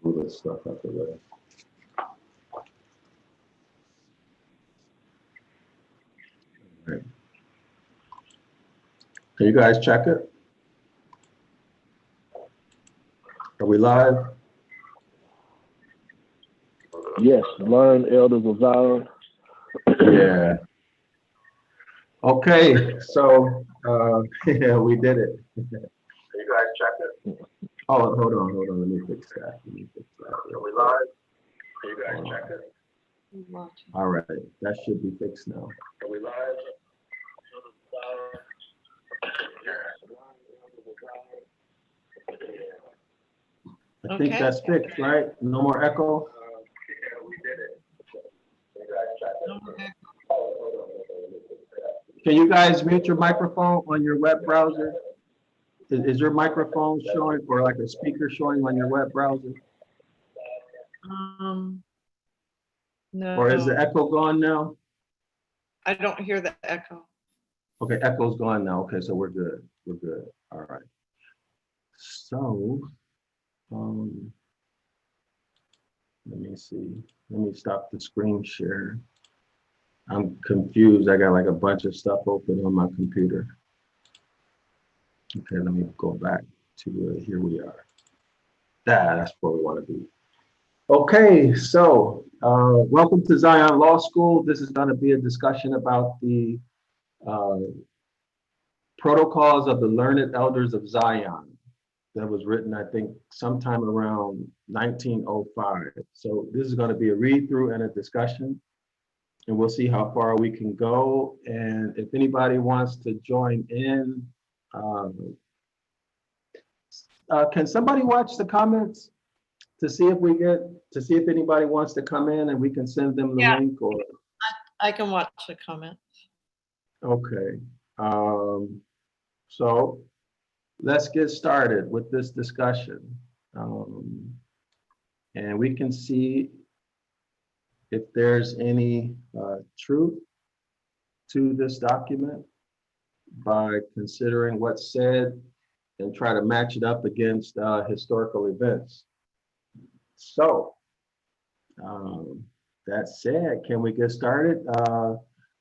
Move this stuff out the way. Right. Can you guys check it? Are we live? Yes, learn elders of Zion. Yeah. Okay, so yeah, we did it. Can you guys check it? Oh, hold on. Let me fix that. Are we live? Can you guys check it? All right, that should be fixed now. Are we live? I think that's fixed, right? No more echo? Yeah, we did it. Can you guys mute your microphone on your web browser? Is your microphone showing, or like a speaker showing on your web browser? No. Or is the echo gone now? I don't hear the echo. Okay, echo's gone now. Okay, so we're good. We're good. All right. So, let me see. Let me stop the screen share. I'm confused. I got like a bunch of stuff open on my computer. Okay, let me go back to here we are. That's where we want to be. Okay, so welcome to Zion Law School. This is going to be a discussion about the Protocols of the Learned Elders of Zion that was written, I think, sometime around 1905. So this is going to be a read through and a discussion, and we'll see how far we can go. And if anybody wants to join in, can somebody watch the comments to see if anybody wants to come in and we can send them the link? Or I can watch the comments. okay. So let's get started with this discussion. And we can see if there's any truth to this document by considering what's said and try to match it up against historical events. So that said, can we get started?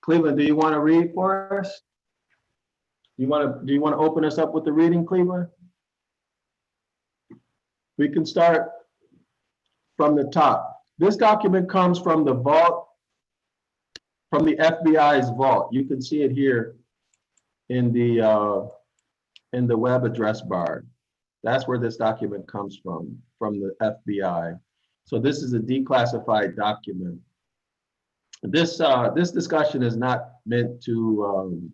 Cleveland, do you want to read for us? Do you want to open us up with the reading, Cleveland? We can start from the top. This document comes from the vault, from the FBI's vault. You can see it here in the web address bar. That's where this document comes from the FBI. So this is a declassified document. This discussion is not meant to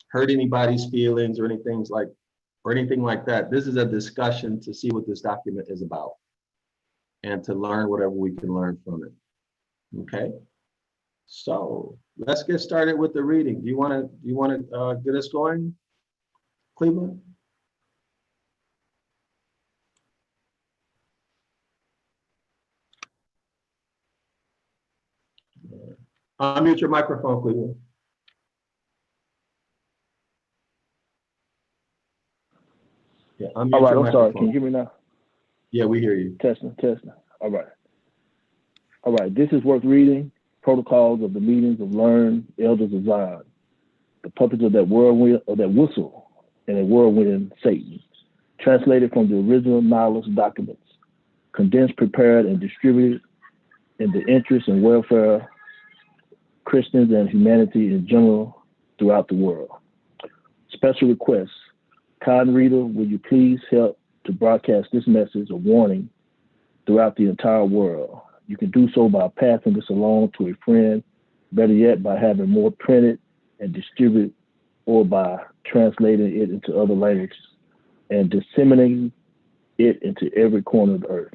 hurt anybody's feelings or anything like that. This is a discussion to see what this document is about and to learn whatever we can learn from it. Okay, so let's get started with the reading. Do you want to get us going, Cleveland? Unmute your microphone, Cleveland. Yeah, unmute All right, your I'm sorry. microphone. Can you hear me now? Yeah, we hear you. Testing. All right. All right. This is worth reading. Protocols of the meetings of learned elders of Zion. The puppets of that whirlwind, of that whistle, and a whirlwind Satan. Translated from the original Nihilist documents. Condensed, prepared, and distributed in the interest and welfare of Christians and humanity in general throughout the world. Special request. Kind reader, will you please help to broadcast this message of warning throughout the entire world? You can do so by passing this along to a friend, better yet by having more printed and distributed, or by translating it into other languages and disseminating it into every corner of the earth.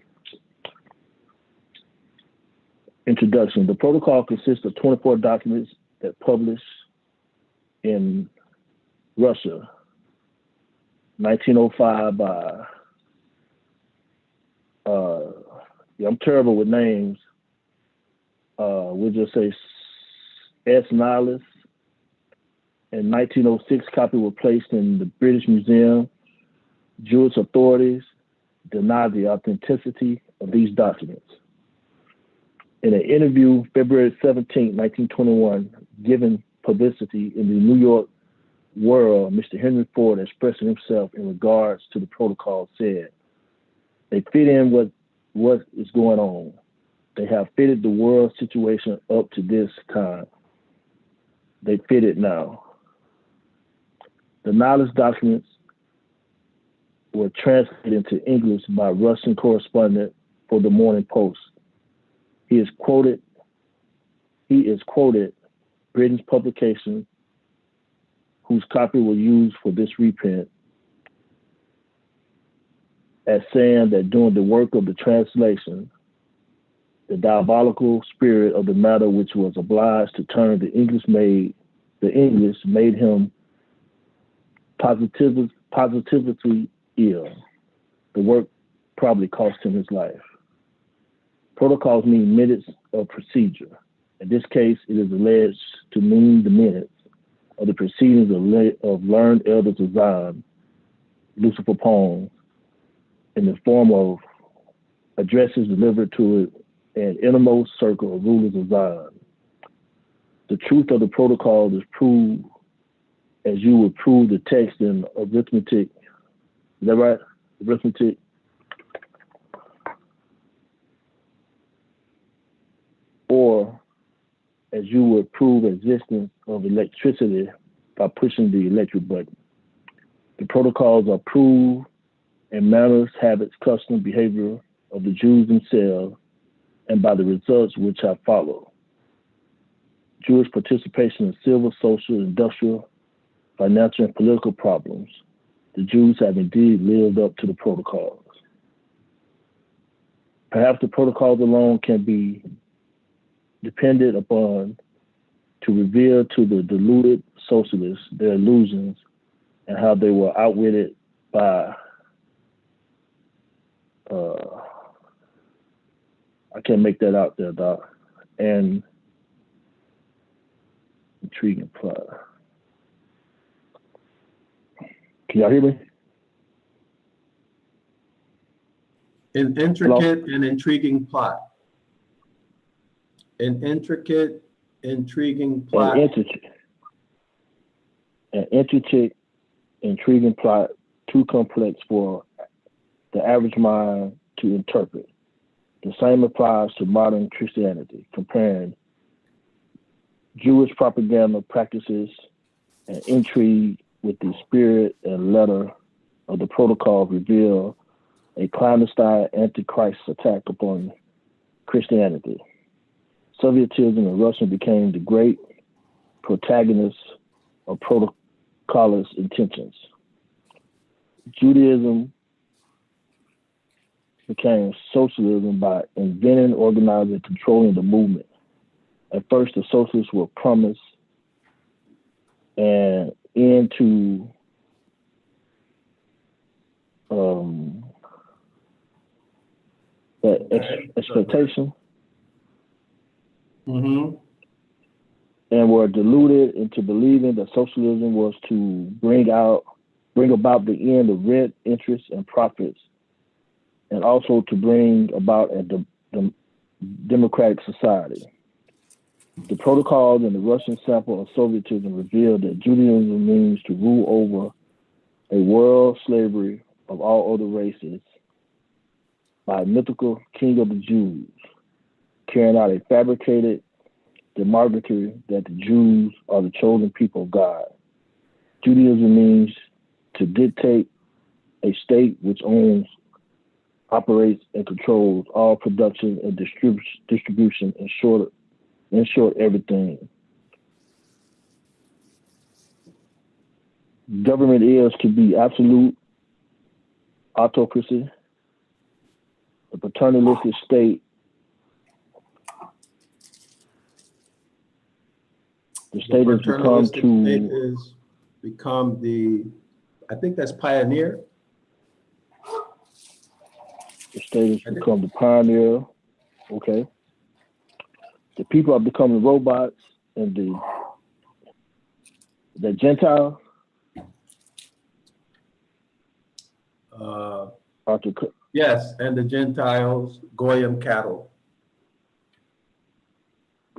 Introduction. The protocol consists of 24 documents that published in Russia, 1905 by, I'm terrible with names. We'll just say S. Nihilus, In 1906, copies were placed in the British Museum. Jewish authorities denied the authenticity of these documents. In an interview, February 17, 1921, given publicity in the New York World, Mr. Henry Ford, expressing himself in regards to the protocol, said, "They fit in what is going on. They have fitted the world situation up to this time. They fit it now." The knowledge documents were translated into English by Russian correspondent for the Morning Post. He is quoted Britain's publication, whose copy was used for this reprint, as saying that during the work of the translation, the diabolical spirit of the matter, which was obliged to turn the English made him positively ill. The work probably cost him his life. Protocols mean minutes of procedure. In this case, it is alleged to mean the minutes of the proceedings of learned elders of Zion, Lucifer poems, in the form of addresses delivered to an innermost circle of rulers of Zion. The truth of the protocol is proved as you would prove the text in arithmetic. Is that right? Arithmetic. Or as you would prove existence of electricity by pushing the electric button. The protocols are proved in manners, habits, custom, behavior of the Jews themselves, and by the results which have followed. Jewish participation in civil, social, industrial, financial, and political problems. The Jews have indeed lived up to the protocols. Perhaps the protocols alone can be depended upon to reveal to the deluded socialists their illusions and how they were outwitted by I can't make that out there, Doc. And intriguing plot. Can y'all hear me? An intricate and intriguing plot. An intricate, intriguing plot. An intricate, intriguing plot, too complex for the average mind to interpret. The same applies to modern Christianity, comparing Jewish propaganda practices and intrigue with the spirit and letter of the protocol reveal a clandestine antichrist attack upon Christianity. Sovietism and Russia became the great protagonists of protocolist intentions. Judaism became socialism by inventing, organizing, and controlling the movement. At first, the socialists were promised an end to exploitation, and were deluded into believing that socialism was to bring about the end of rent, interest, and profits, and also to bring about a democratic society. The protocols and the Russian sample of Sovietism revealed that Judaism means to rule over a world slavery of all other races by a mythical king of the Jews, carrying out a fabricated democracy that the Jews are the chosen people of God. Judaism means to dictate a state which owns, operates, and controls all production and distribution, in short, everything. Government is to be absolute autocracy. The paternalistic state, the state has become the, I think that's pioneer. The state has become the pioneer. Okay. The people are becoming robots, and the The Gentile, are to, Yes, and the Gentiles, Goyim cattle.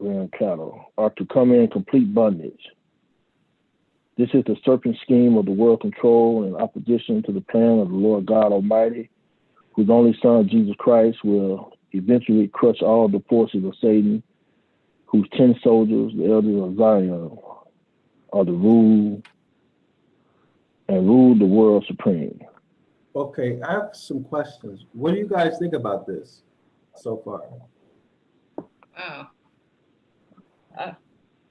grand cattle, are to come in complete bondage. This is the serpent scheme of the world control in opposition to the plan of the Lord God Almighty, whose only Son, Jesus Christ, will eventually crush all the forces of Satan, whose 10 soldiers, the elders of Zion, are to rule the world supreme. Okay, I have some questions. What do you guys think about this so far? Oh.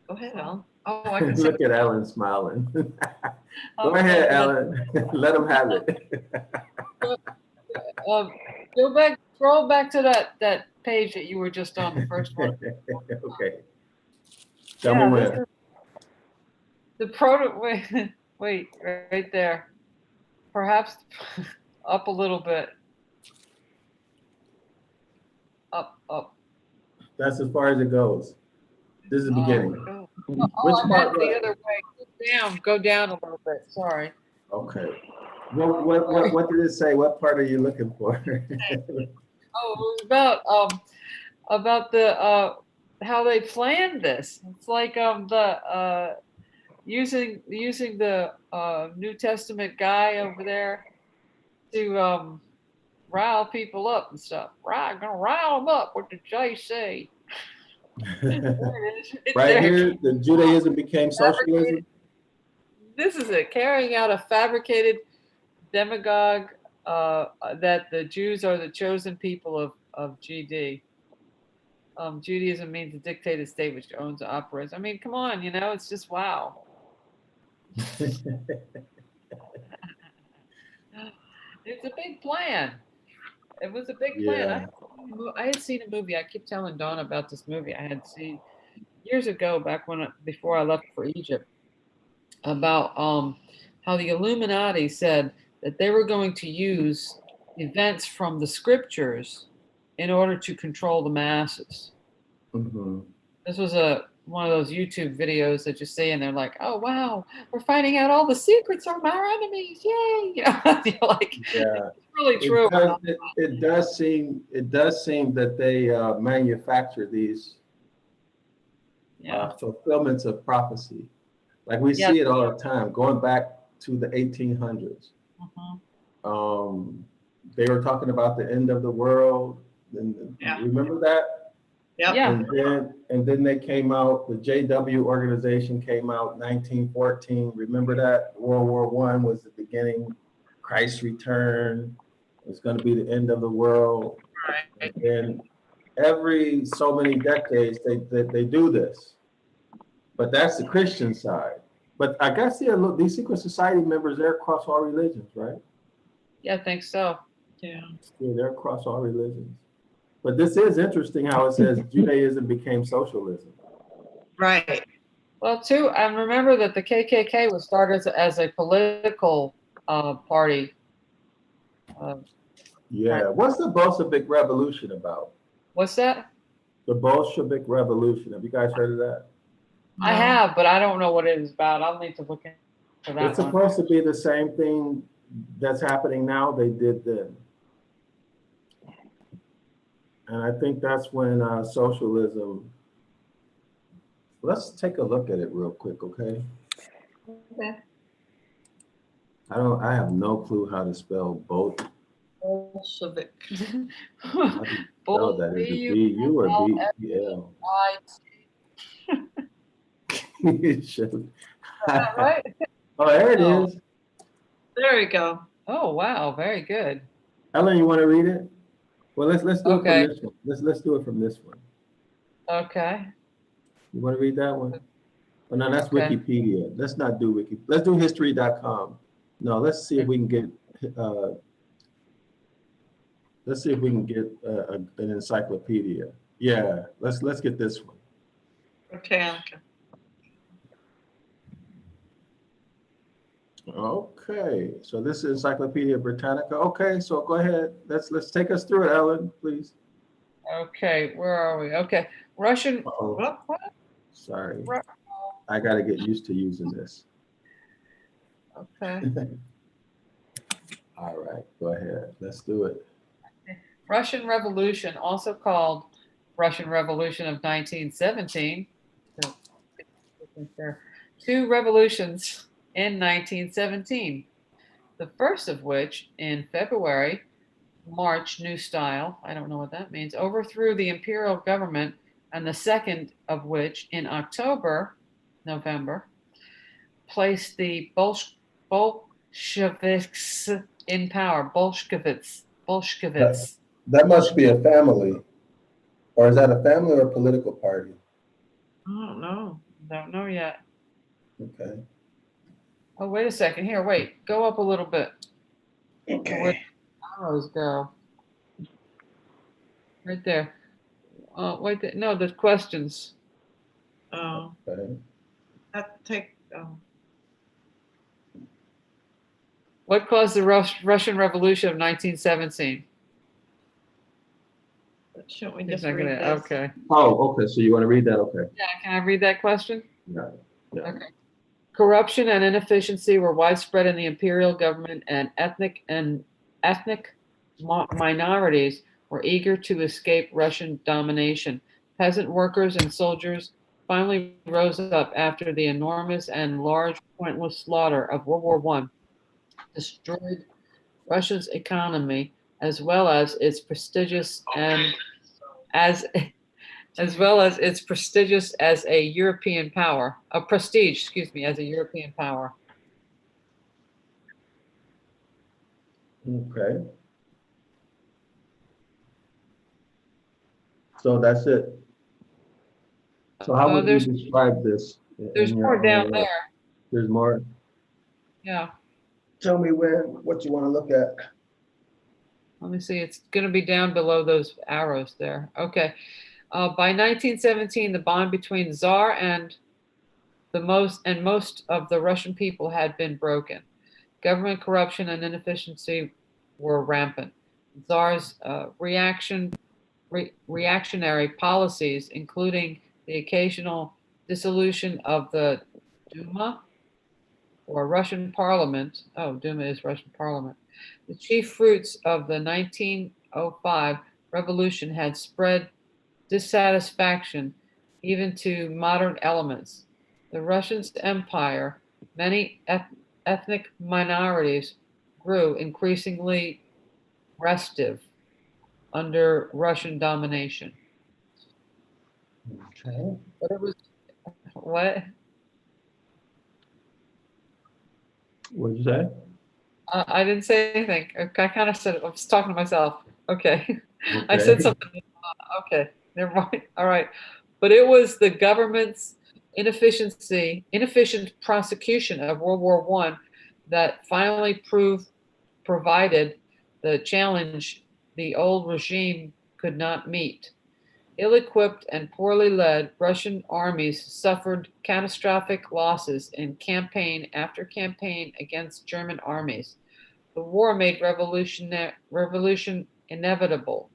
Go ahead, Ellen. Oh, I can say. Look at Ellen smiling. Go Okay, ahead, Ellen. Let him have it. Go back, scroll back to that page that you were just on, the first one. Okay. Tell me Yeah, when. this is wait, right there. Perhaps up a little bit. Up. That's as far as it goes. This is the beginning. Which I part? meant the other way. Go down a little bit. Sorry. Okay. What did it say? What part are you looking for? Oh, it was about the how they planned this. It's like the using the New Testament guy over there to rile people up and stuff. Right, gonna rile them up. What did Jay say? Right here, the Judaism became socialism. This is it, carrying out a fabricated demagogue that the Jews are the chosen people of GD. Judaism means a dictated state which owns and operates. I mean, come on, it's just wow. It's a big plan. It was a big plan. Yeah. I had seen a movie. I keep telling Dawn about this movie I had seen years ago, before I left for Egypt, about how the Illuminati said that they were going to use events from the scriptures in order to control the masses. Mm-hmm. This was one of those YouTube videos that you see, and they're like, "Oh wow, we're finding out all the secrets from our enemies! Yay!" You're like, Yeah. it's really true. It does seem that they manufacture these fulfillments of prophecy. Like we see it all the time, going back to the 1800s. They were talking about the end of the world. And remember that? Yeah. And then they came out, the JW organization came out 1914. Remember that? World War I was the beginning, Christ's return. It's going to be the end of the world. Right. And then every so many decades, they do this. But that's the Christian side. But I guess these secret society members, they're across all religions, right? Yeah, I think so. Yeah. Yeah, they're across all religions. But this is interesting how it says Judaism became socialism. Right. Well, too, I remember that the KKK was started as a political party. Yeah. What's the Bolshevik Revolution about? What's that? The Bolshevik Revolution. Have you guys heard of that? I have, but I don't know what it is about. I'll need to look into that. It's supposed to be the same thing that's happening now they did then. And I think that's when socialism. Let's take a look at it real quick, okay? Okay. I have no clue how to spell both. Bolshevik. How do you spell that? Is it B-U or B-E-L? You should. Right? Oh, there it is. There you go. Oh wow, very good. Ellen, you want to read it? Well, let's do it from Okay. this one. Let's do it from this one. Okay. You want to read that one? Oh, no, that's Okay. Wikipedia. Let's not do Wiki. Let's do history.com. No, let's see if we can get. Let's see if we can get an encyclopedia. Yeah, let's get this one. Okay. Okay, so this is Encyclopedia Britannica. Okay, so go ahead. Let's take us through it, Ellen, please. Okay, where are we? Okay, Russian. Uh-oh. What? Sorry, I got to get used to using this. Okay. All right, go ahead. Let's do it. Russian Revolution, also called Russian Revolution of 1917. So, two revolutions in 1917. The first of which, in February, March, New Style, I don't know what that means, overthrew the imperial government, and the second of which, in October, November, placed the Bolsheviks in power. Bolsheviks. That must be a family, or is that a family or a political party? I don't know. Don't know yet. Okay. Oh, wait a second. Here, wait. Go up a little bit. Where the Okay. arrows go? Right there. Wait. No, there's questions. Oh, Okay. that take. What caused the Russian Revolution of 1917? Shouldn't we He's just not read gonna. this? Okay. Oh, okay. So you want to read that? Okay. Yeah. Can I read that question? Yeah. Yeah. Okay. Corruption and inefficiency were widespread in the imperial government, and ethnic minorities were eager to escape Russian domination. Peasant workers and soldiers finally rose up after the enormous and large pointless slaughter of World War I destroyed Russia's economy as well as its prestigious and as well as its prestigious as a European power, a prestige, excuse me, as a European power. Okay. So that's it. So how would you describe this There's in more your down own there. words? There's more. Yeah. Tell me what you want to look at. Let me see. It's going to be down below those arrows there. Okay. By 1917, the bond between Tsar and most of the Russian people had been broken. Government corruption and inefficiency were rampant. Tsar's reactionary policies, including the occasional dissolution of the Duma or Russian parliament. Oh, Duma is Russian parliament. The chief fruits of the 1905 revolution had spread dissatisfaction even to modern elements. The Russian Empire, many ethnic minorities grew increasingly restive under Russian domination. Okay. But it was what? What'd you say? I didn't say anything. I kind of said it. I was talking to myself. Okay. I Okay. said something. Okay. Never mind. All right. But it was the government's inefficient prosecution of World War I that finally provided the challenge the old regime could not meet. Ill-equipped and poorly led, Russian armies suffered catastrophic losses in campaign after campaign against German armies. The war made revolution inevitable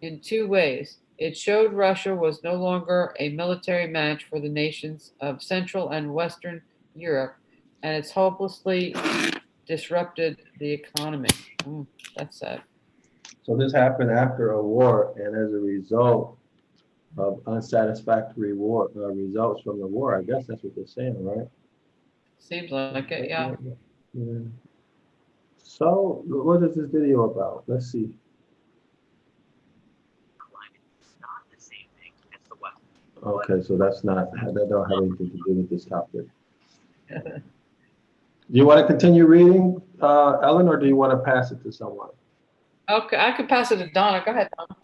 in two ways. It showed Russia was no longer a military match for the nations of Central and Western Europe, and it's hopelessly disrupted the economy. That's sad. So this happened after a war, and as a result of unsatisfactory results from the war, I guess that's what they're saying, right? Seems like it, yeah. Yeah. So what is this video about? Let's see. Okay, so that don't have anything to do with this topic. Do you want to continue reading, Ellen, or do you want to pass it to someone? Okay, I could pass it to Donna. Go ahead, Donna.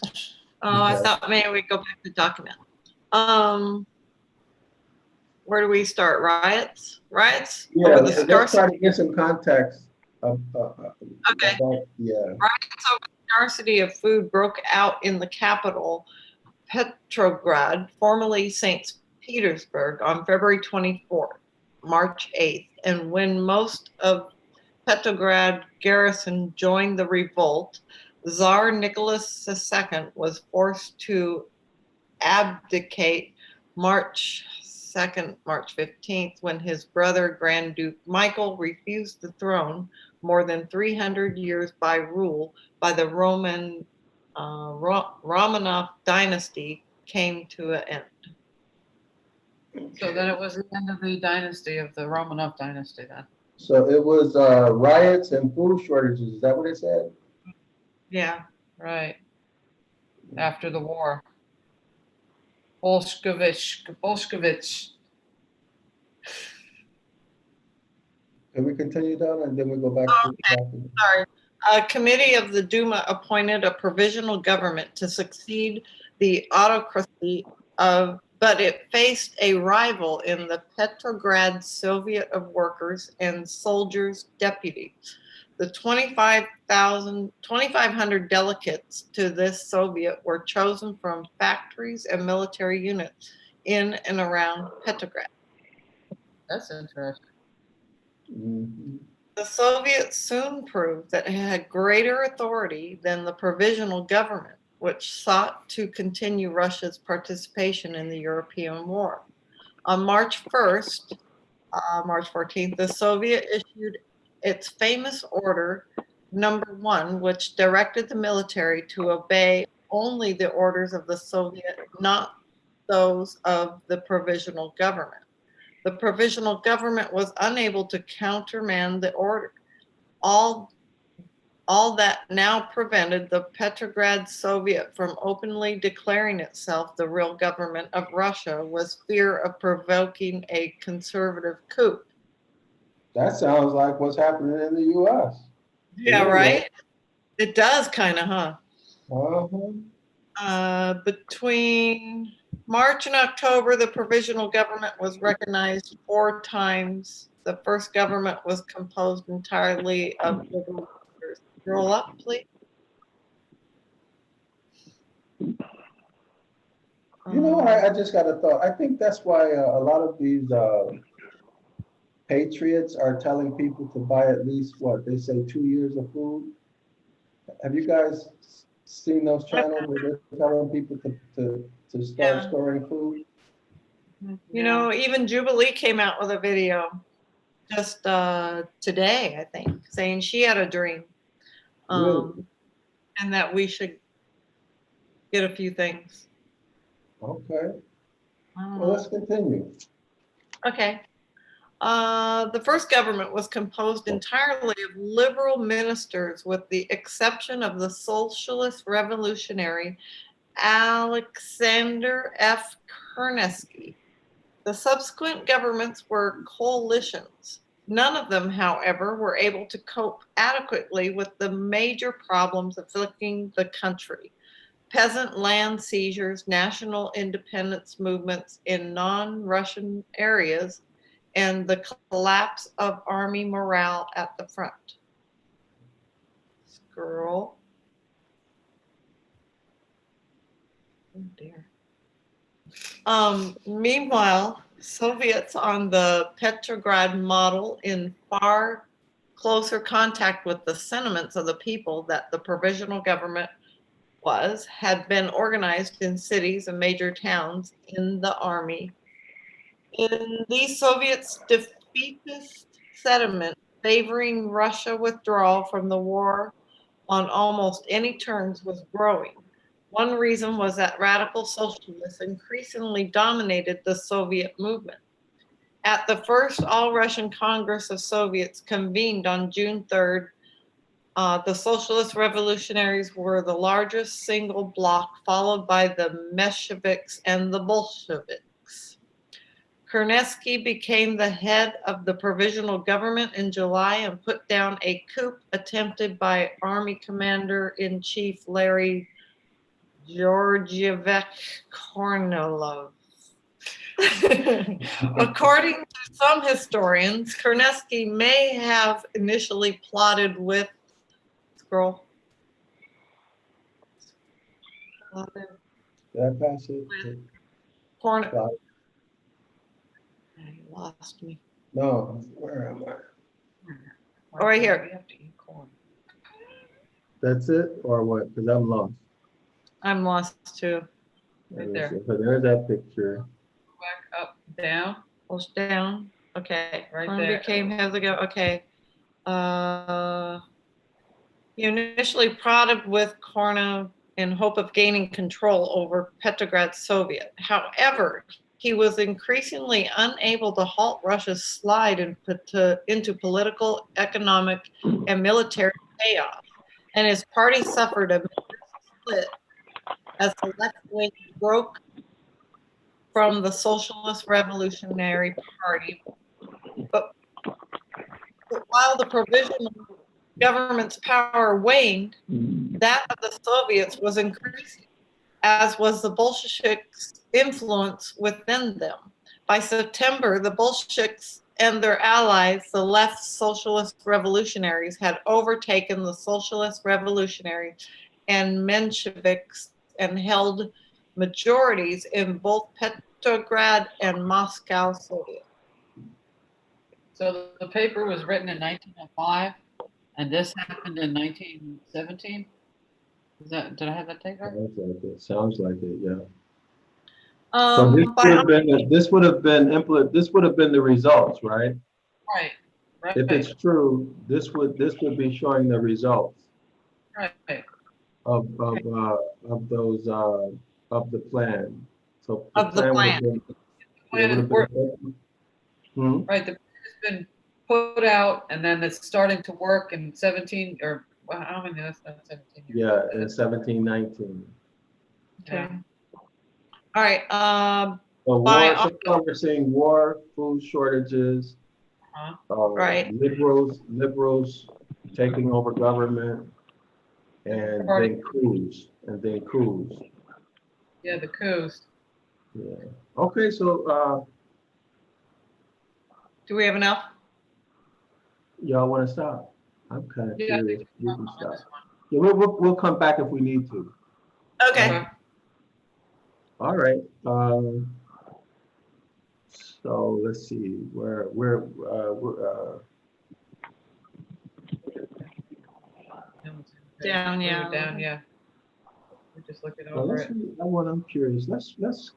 Oh, I thought maybe we'd go back to the document. Where do we start? Riots? Yeah, Over the let's scarcity. try to get some context. Okay. Yeah. Riots over the scarcity of food broke out in the capital, Petrograd, formerly St. Petersburg, on February 24th, March 8th. And when most of Petrograd garrison joined the revolt, Tsar Nicholas II was forced to abdicate March 22nd, March 15th, when his brother Grand Duke Michael refused the throne more than 300 years by rule by the Roman Romanov dynasty came to an end. So then it was the end of the dynasty of the Romanov dynasty then. So it was riots and food shortages. Is that what it said? Yeah. Right. After the war. Bolshevich. Can we continue down and then we go back to the document? Sorry. A committee of the Duma appointed a provisional government to succeed the autocracy of, but it faced a rival in the Petrograd Soviet of Workers and Soldiers Deputy. The 2,500 delegates to this Soviet were chosen from factories and military units in and around Petrograd. That's interesting. Mhm. The Soviets soon proved that it had greater authority than the provisional government, which sought to continue Russia's participation in the European War. On March 1st, March 14th, the Soviet issued its famous Order Number 1, which directed the military to obey only the orders of the Soviet, not those of the provisional government. The provisional government was unable to countermand the order. All that now prevented the Petrograd Soviet from openly declaring itself the real government of Russia was fear of provoking a conservative coup. That sounds like what's happening in the US. Yeah, right? It does kind of, huh? Between March and October, the provisional government was recognized 4 times. The first government was composed entirely of liberal leaders. Roll up, please. You know what? I just got a thought. I think that's why a lot of these patriots are telling people to buy at least what they say 2 years of food. Have you guys seen those channels where they're telling people to start storing food? You know, even Jubilee came out with a video just today, I think, saying she had a dream, Really? and that we should get a few things. Okay. Well, let's continue. Okay. The first government was composed entirely of liberal ministers, with the exception of the socialist revolutionary Alexander F. Kerensky. The subsequent governments were coalitions. None of them, however, were able to cope adequately with the major problems afflicting the country: peasant land seizures, national independence movements in non-Russian areas, and the collapse of army morale at the front. Scroll. Oh dear. Meanwhile, Soviets on the Petrograd model, in far closer contact with the sentiments of the people that the provisional government had been organized in cities and major towns in the army. In these Soviets' defeatist sentiment favoring Russia withdrawal from the war on almost any terms was growing. One reason was that radical socialists increasingly dominated the Soviet movement. At the first All-Russian Congress of Soviets convened on June 3rd, the Socialist Revolutionaries were the largest single bloc, followed by the Mensheviks and the Bolsheviks. Kerensky became the head of the provisional government in July and put down a coup attempted by Army Commander-in-Chief Larry Georgievich Kornilov. According to some historians, Kerensky may have initially plotted with Did I pass it? You lost me. No, where am I? Oh, right here. You have to eat corn. That's it, or what? Because I'm lost. I'm lost too. Right there. So there's that picture. Back up. Down, Push down. Okay. Right Columbia there. became Hezekiah. Okay. He initially prodded with Korna in hope of gaining control over Petrograd Soviet. However, he was increasingly unable to halt Russia's slide into political, economic, and military chaos, and his party suffered a split as the left wing broke from the Socialist Revolutionary Party. But while the provisional government's power waned, that of the Soviets was increasing, as was the Bolsheviks' influence within them. By September, the Bolsheviks and their allies, the left socialist revolutionaries, had overtaken the socialist revolutionaries and Mensheviks and held majorities in both Petrograd and Moscow, Soviet. So the paper was written in 1905, and this happened in 1917. Did I have that take right? Sounds like it. Sounds like it. Yeah. So this By would have been this would have been the results, right? Right, right, If it's true, this would be showing the results right. of those of the plan. So Of the would have plan. been, it Plan would is have been. Hmm? Right, the plan has been put out, and then it's starting to work in 17, or, well, how many, that's not 17 years. Yeah, in 1719. Okay. All right. So By war, so far we're seeing war, food shortages, Right. liberals taking over government, and then coups, Yeah, the coups. Yeah. Okay, so do we have enough? y'all want to stop? I'm kind of Yeah, I curious. think We we're can on stop. this one. Yeah, we'll come back if we need to. Okay. All right. So let's see we're Down, yeah. Down, yeah. We're just looking well, over let's it. read, I'm curious.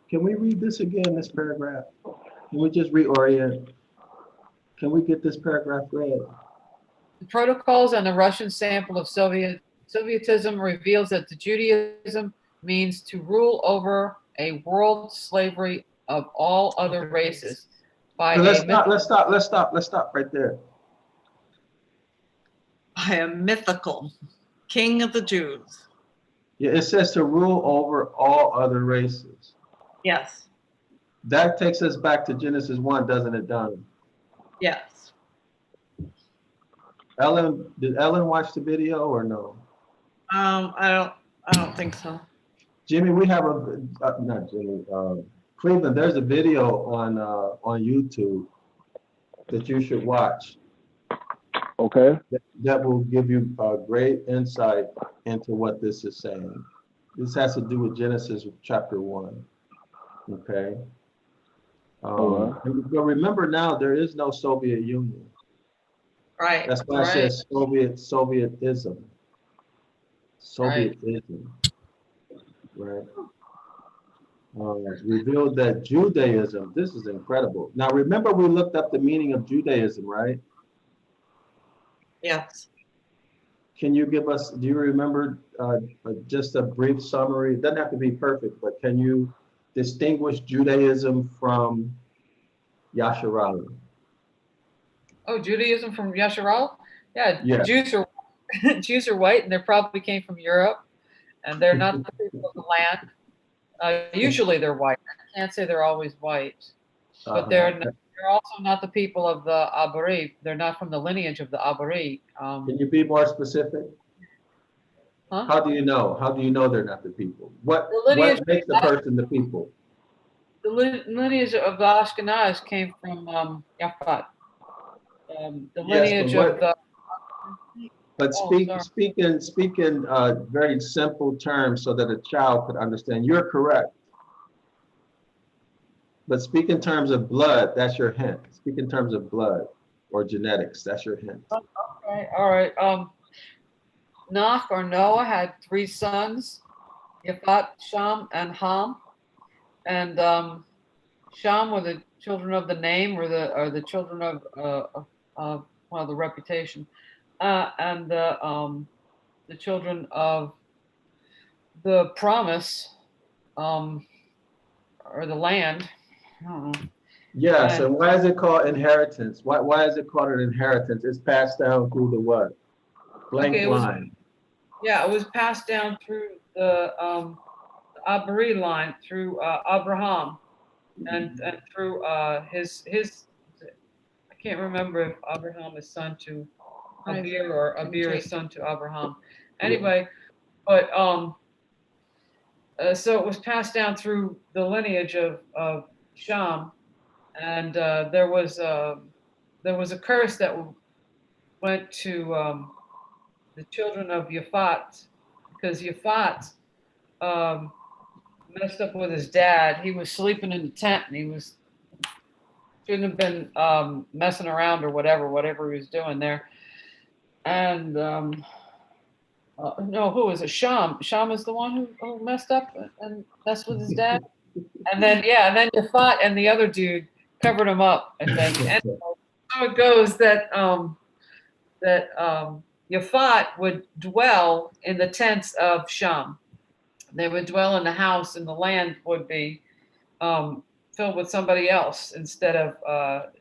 Can we read this again, this paragraph? Can we just reorient? Can we get this paragraph read? The protocols on the Russian sample of Sovietism reveals that the Judaism means to rule over a world slavery of all other races by So a let's stop right there. By a mythical king of the Jews. Yeah, it says to rule over all other races. Yes. That takes us back to Genesis 1, doesn't it, Donna? Yes. Did Ellen watch the video or no? I don't think so. Jimmy, we have not Jimmy, Cleveland, there's a video on YouTube that you should watch. Okay. That will give you a great insight into what this is saying. This has to do with Genesis chapter 1. Okay. But remember now, there is no Soviet Union. Right. That's why I said Sovietism. Sovietism. Right. Revealed that Judaism, this is incredible. Now remember we looked up the meaning of Judaism, right? Yes. Can you give us, do you remember just a brief summary? It doesn't have to be perfect, but can you distinguish Judaism from Yasharal? Oh, Judaism from Yasharal? Yeah, Yeah. Jews are Jews are white, and they probably came from Europe, and they're not the people of the land. Usually they're white. I can't say they're always white, but they're also not the people of the Abari. They're not from the lineage of the Abari. Can you be more specific? Huh? How do you know? How do you know they're not the people? What makes the person the people? The lineage of the Ashkenaz came from Yafat. The lineage of the. But speaking very simple terms so that a child could understand. You're correct. But speak in terms of blood, that's your hint. Speak in terms of blood or genetics, that's your hint. Okay, all right. Noah had 3 sons, Yafat, Sham, and Ham. And Sham were the children of the name, or the children of well, the reputation, and the children of the promise, or the land. I don't know. Yes, And and why is it called inheritance? Why is it called an inheritance? It's passed down through the what? Blank okay, it was, line. yeah, it was passed down through the Abari line, through Abraham, and through his. I can't remember if Abraham is son to Abir or Abir is son to Abraham. Anyway, but so it was passed down through the lineage of Sham, and there was a curse that went to the children of Yaphat, because Yaphat messed up with his dad. He was sleeping in the tent, and shouldn't have been messing around or whatever he was doing there. And no, who was it? Sham. Sham is the one who messed up and messed with his dad. And then Yaphat and the other dude covered him up, I think. And so it goes that Yaphat would dwell in the tents of Sham. They would dwell in the house, and the land would be filled with somebody else instead of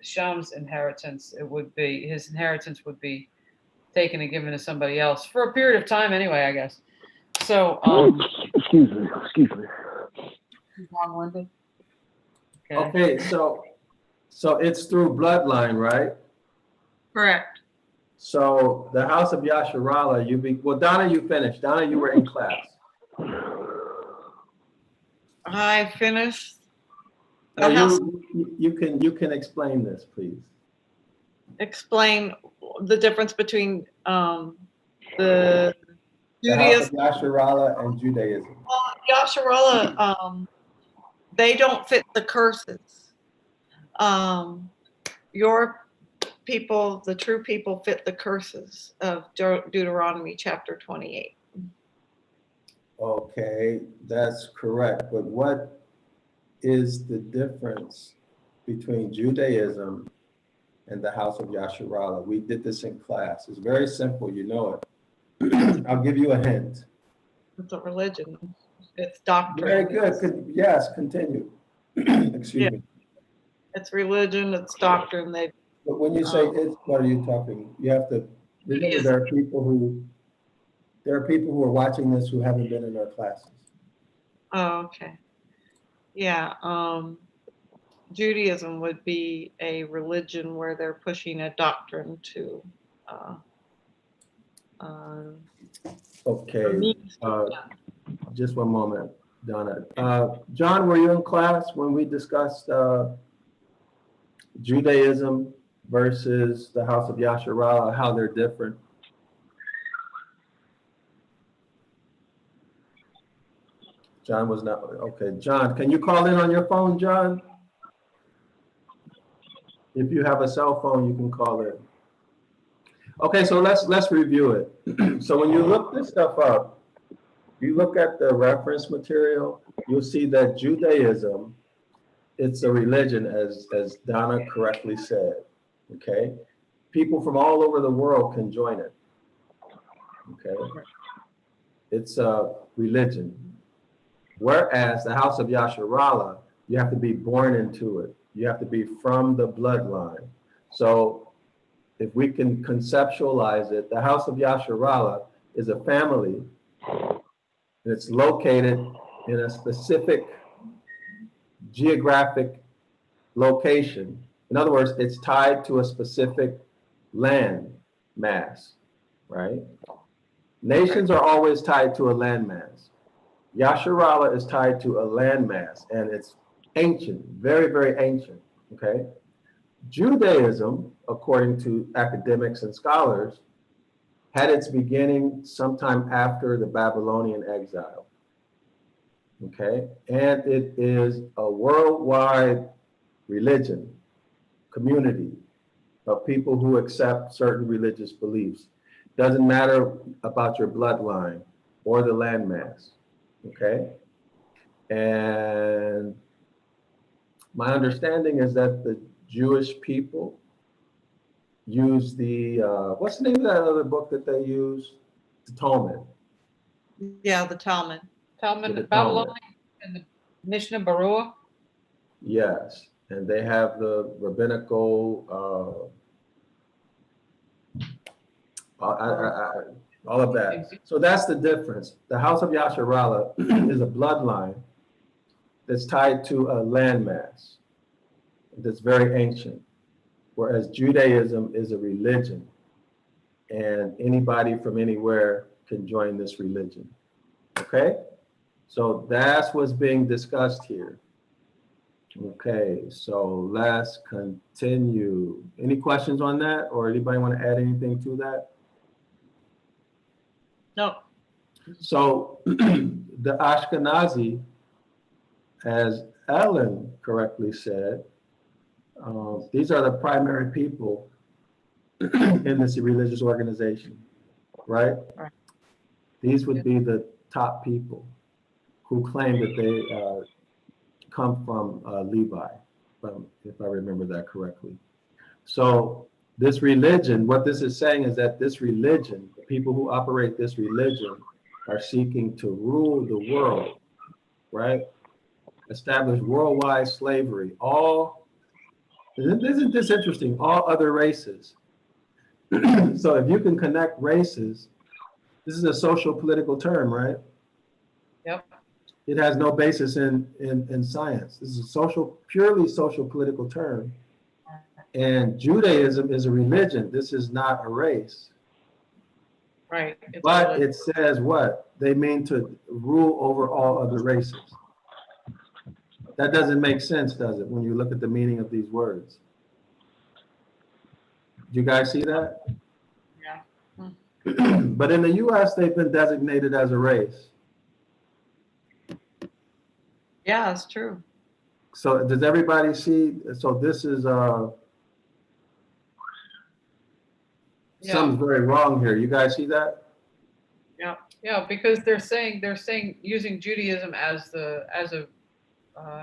Sham's inheritance. His inheritance would be taken and given to somebody else for a period of time, anyway, I guess. So, Excuse me. long-winded. Okay, so it's through bloodline, right? Correct. So the house of Yasharallah, well, Donna, you finished. Donna, you were in class. I finished. Now The house, you can explain this, please. explain the difference between the The house of Judaism. Yasharallah and Judaism. Yasharallah, they don't fit the curses. Your people, the true people, fit the curses of Deuteronomy chapter 28. Okay, that's correct. But what is the difference between Judaism and the house of Yasharallah? We did this in class. It's very simple, you know it. I'll give you a hint. It's a religion. It's doctrine. Very good. Yes, continue. Excuse me. It's religion. It's doctrine. But when you say it's, what are you talking? You have to remember there are people who are watching this who haven't been in our classes. Oh, okay. Yeah. Judaism would be a religion where they're pushing a doctrine to Okay. Just one moment, Donna. John, were you in class when we discussed Judaism versus the house of Yasharallah, how they're different? John was not, okay. John, can you call in on your phone, John? If you have a cell phone, you can call in. Okay, so let's review it. So when you look this stuff up, you look at the reference material, you'll see that Judaism, it's a religion, as Donna correctly said, okay? People from all over the world can join it, okay? It's a religion. Whereas the house of Yasharallah, you have to be born into it. You have to be from the bloodline. So if we can conceptualize it, the house of Yasharallah is a family, and it's located in a specific geographic location. In other words, it's tied to a specific land mass, right? Nations are always tied to a land mass. Yasharallah is tied to a land mass, and it's ancient, very, very ancient, okay? Judaism, according to academics and scholars, had its beginning sometime after the Babylonian exile, okay? And it is a worldwide religion, community of people who accept certain religious beliefs. Doesn't matter about your bloodline or the landmass, okay? And My understanding is that the Jewish people use the, what's the name of that other book that they use? The Talmud. Yeah, the Talmud. The Talmud, Talmud. Babylon, and the Mishnah Berurah. Yes, and they have the rabbinical, all of that. So that's the difference. The House of Yasharallah is a bloodline that's tied to a landmass that's very ancient, whereas Judaism is a religion, and anybody from anywhere can join this religion. Okay? So that's what's being discussed here. Okay, so let's continue. Any questions on that, or anybody want to add anything to that? No. So the Ashkenazi, as Ellen correctly said, these are the primary people in this religious organization, right? Right. These would be the top people who claim that they come from Levi, if I remember that correctly. So this religion, what this is saying is that this religion, the people who operate this religion are seeking to rule the world, right? Establish worldwide slavery. Isn't this interesting? All other races. So if you can connect races, this is a social political term, right? Yep. It has no basis in science. This is a purely social political term. And Judaism is a religion. This is not a race. Right. But it says what? They mean to rule over all other races. That doesn't make sense, does it, when you look at the meaning of these words? Do you guys see that? Yeah. But in the US, they've been designated as a race. Yeah, it's true. So does everybody see? So this is something's very wrong here. You guys see that? Yeah, because they're saying using Judaism as a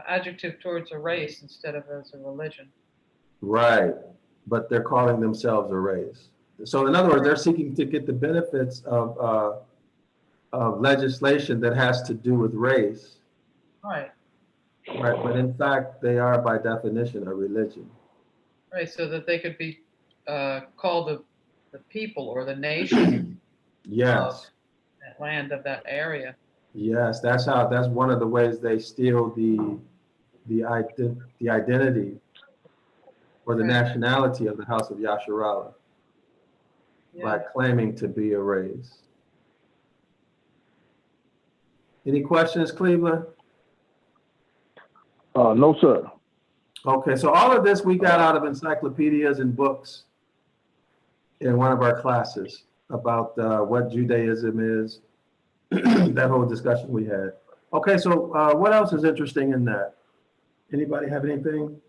adjective towards a race instead of as a religion. Right, but they're calling themselves a race. So in other words, they're seeking to get the benefits of legislation that has to do with race. Right. Right, but in fact, they are by definition a religion. Right, so that they could be called the people or the nation Yes. of that land, of that area. Yes, that's one of the ways they steal the identity or the nationality of the House of Yasharallah by claiming to be a race. Any questions, Cleveland? No, sir. Okay, so all of this we got out of encyclopedias and books in one of our classes about what Judaism is, that whole discussion we had. Okay, so what else is interesting in that? Anybody have anything?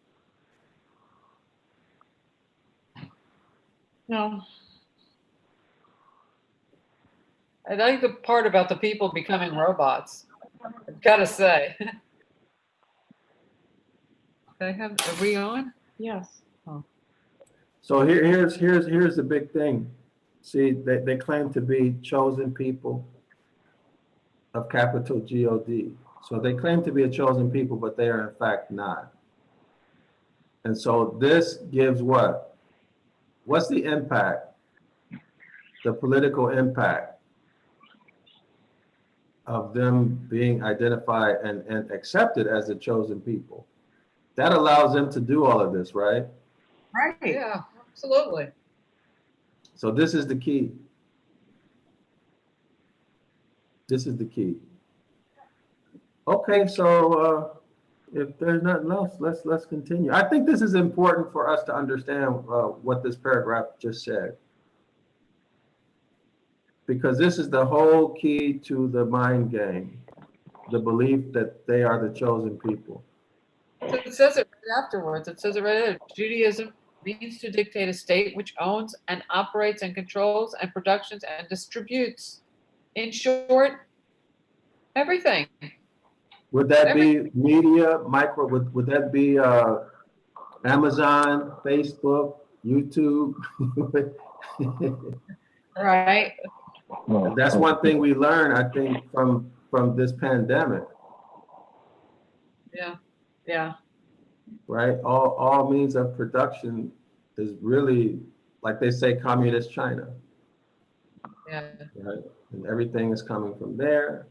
No. I like the part about the people becoming robots. I've got to say. Are we on? Yes. So here's the big thing. See, they claim to be chosen people of capital G-O-D. So they claim to be a chosen people, but they are in fact not. And so this gives what? What's the impact? The political impact of them being identified and accepted as the chosen people. That allows them to do all of this, right? Right. Yeah, absolutely. So this is the key. This is the key. Okay, so if there's nothing else, let's continue. I think this is important for us to understand what this paragraph just said, because this is the whole key to the mind game, the belief that they are the chosen people. So it says it right afterwards. It says it right there. Judaism means to dictate a state which owns and operates and controls and productions and distributes. In short, everything. Would that be media, micro, would that be Amazon, Facebook, YouTube? Right. That's one thing we learned, I think, from this pandemic, Yeah. Yeah. right? All means of production is really, like they say, communist China, Yeah. right? And everything is coming from there.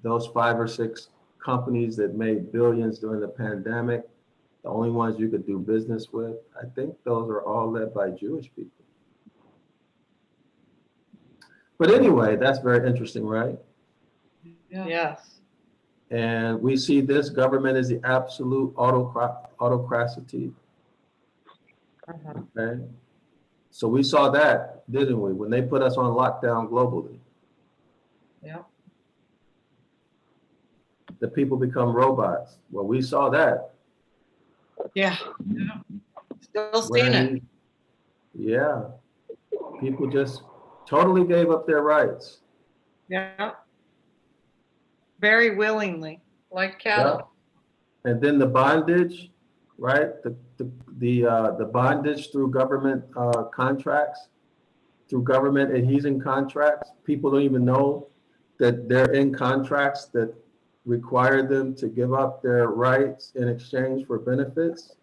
Those 5 or 6 companies that made billions during the pandemic, the only ones you could do business with, I think those are all led by Jewish people. But anyway, that's very interesting, right? Yeah. Yes. And we see this government as the absolute autocracy, Uh-huh. okay? So we saw that, didn't we, when they put us on lockdown globally? Yeah. The people become robots. Well, we saw that. Yeah. Still seeing it. Yeah, people just totally gave up their rights. Yeah. Very willingly. Like cattle. Yeah. And then the bondage, right? The bondage through government contracts, through government adhesion contracts. People don't even know that they're in contracts that require them to give up their rights in exchange for benefits.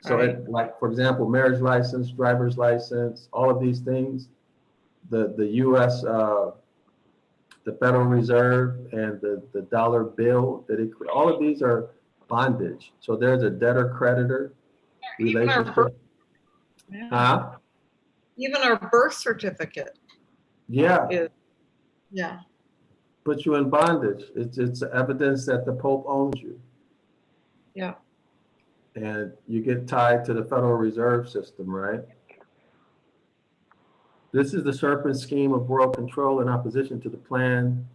So, Right. like, for example, marriage license, driver's license, all of these things, the U.S. The Federal Reserve and the dollar bill, all of these are bondage. So there's a debtor-creditor Even our relationship. Yeah. Huh? Even our birth certificate Yeah, is, yeah. put you in bondage. It's evidence that the Pope owns you. Yeah. And you get tied to the Federal Reserve System, right? This is the serpent scheme of world control in opposition to the plan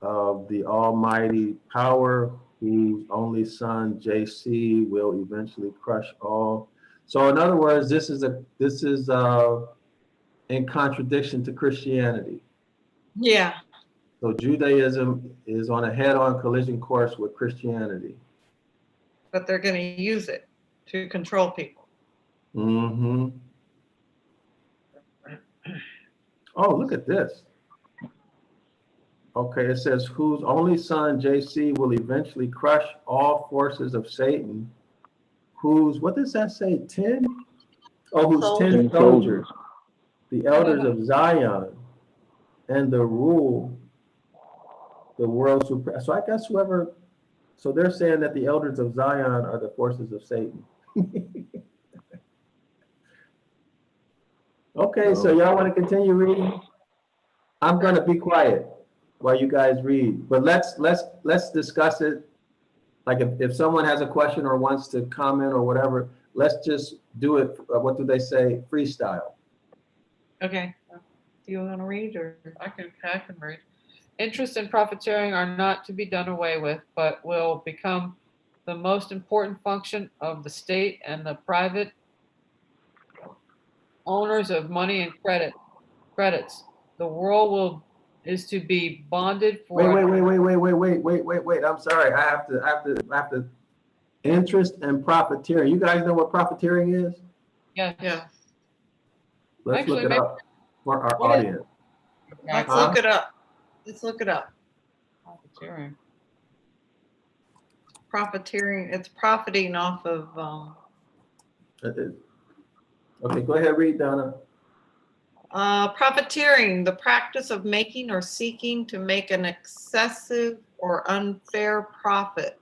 of the almighty power, whose only son, JC, will eventually crush all. So in other words, this is in contradiction to Christianity. Yeah. So Judaism is on a head-on collision course with Christianity. But they're going to use it to control people. Mm-hmm. Oh, look at this. Okay, it says, whose only son, JC, will eventually crush all forces of Satan. Whose, what does that say, 10? Oh, whose 10 10 soldiers, the elders of Zion, and the rule, the world supreme. So I guess whoever, so they're saying that the elders of Zion are the forces of Satan. Okay, so y'all want to continue reading? I'm gonna be quiet while you guys read, but let's discuss it. Like if someone has a question or wants to comment or whatever, let's just do it. What do they say? Freestyle. Okay. Do you want to read or? I can read. Interest and profiteering are not to be done away with, but will become the most important function of the state and the private owners of money and credits. The world is to be bonded for. Wait. I'm sorry. I have to. Interest and profiteering. You guys know what profiteering is? Yeah. Yeah. Let's Actually, look it up for our what is- audience. Let's Huh? look it up. Let's look it up. Profiteering. Profiteering. It's profiting off of. Okay, go ahead, read, Donna. Profiteering, the practice of making or seeking to make an excessive or unfair profit,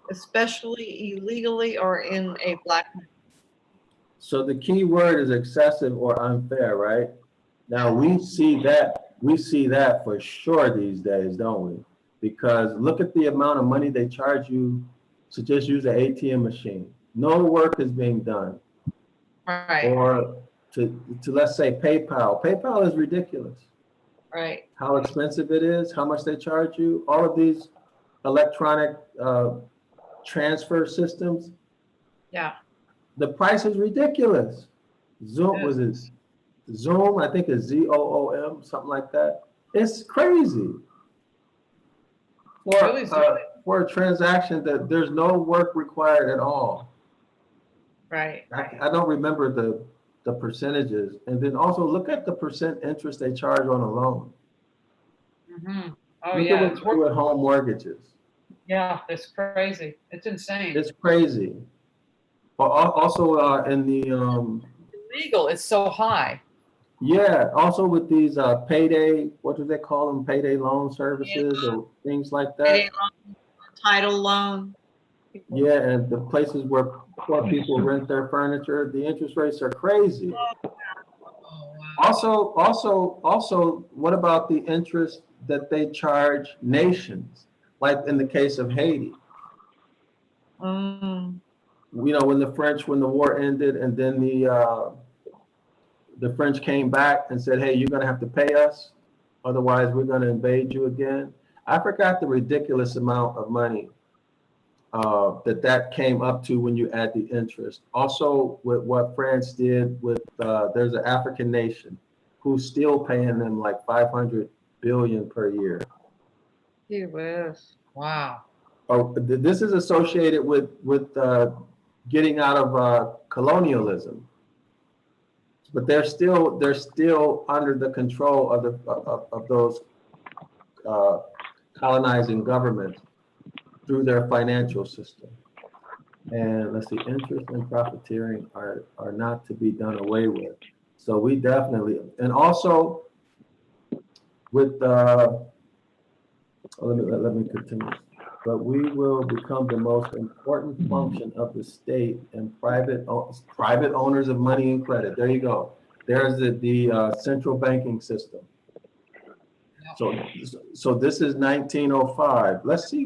especially illegally or in a black market. So the key word is excessive or unfair, right? Now we see that for sure these days, don't we? Because look at the amount of money they charge you to just use an ATM machine. No work is being done. Right. Or to let's say PayPal. PayPal is ridiculous. Right. How expensive it is, how much they charge you, all of these electronic transfer systems. Yeah. The price is ridiculous. Zoom was it Zoom? I think it's ZOOM, something like that. It's crazy. For for a transaction that there's no work required at all. Right. I don't remember the percentages. And then also look at the percent interest they charge on a loan. Mm-hmm. Oh, Look yeah. at what It's they do with home mortgages. Yeah, it's crazy. It's insane. It's crazy. But also in the Illegal. It's so high. yeah, also with these payday, what do they call them? Payday loan services or things like that. Payday loan, title loan. Yeah, and the places where poor people rent their furniture, the interest rates are crazy. Oh, wow. Also, what about the interest that they charge nations? Like in the case of Haiti, Mm. you know, when the war ended, and then the French came back and said, "Hey, you're going to have to pay us, otherwise we're going to invade you again." I forgot the ridiculous amount of money that came up to when you add the interest. Also, with what France did with there's an African nation who's still paying them like 500 billion per year. Gee whiz. Wow. Oh, this is associated with getting out of colonialism, but they're still under the control of those colonizing governments through their financial system. And let's see, interest and profiteering are not to be done away with. So we definitely, and also with let me continue. But we will become the most important function of the state and private owners of money and credit. There you go. There's the central banking system. So this is 1905. Let's see,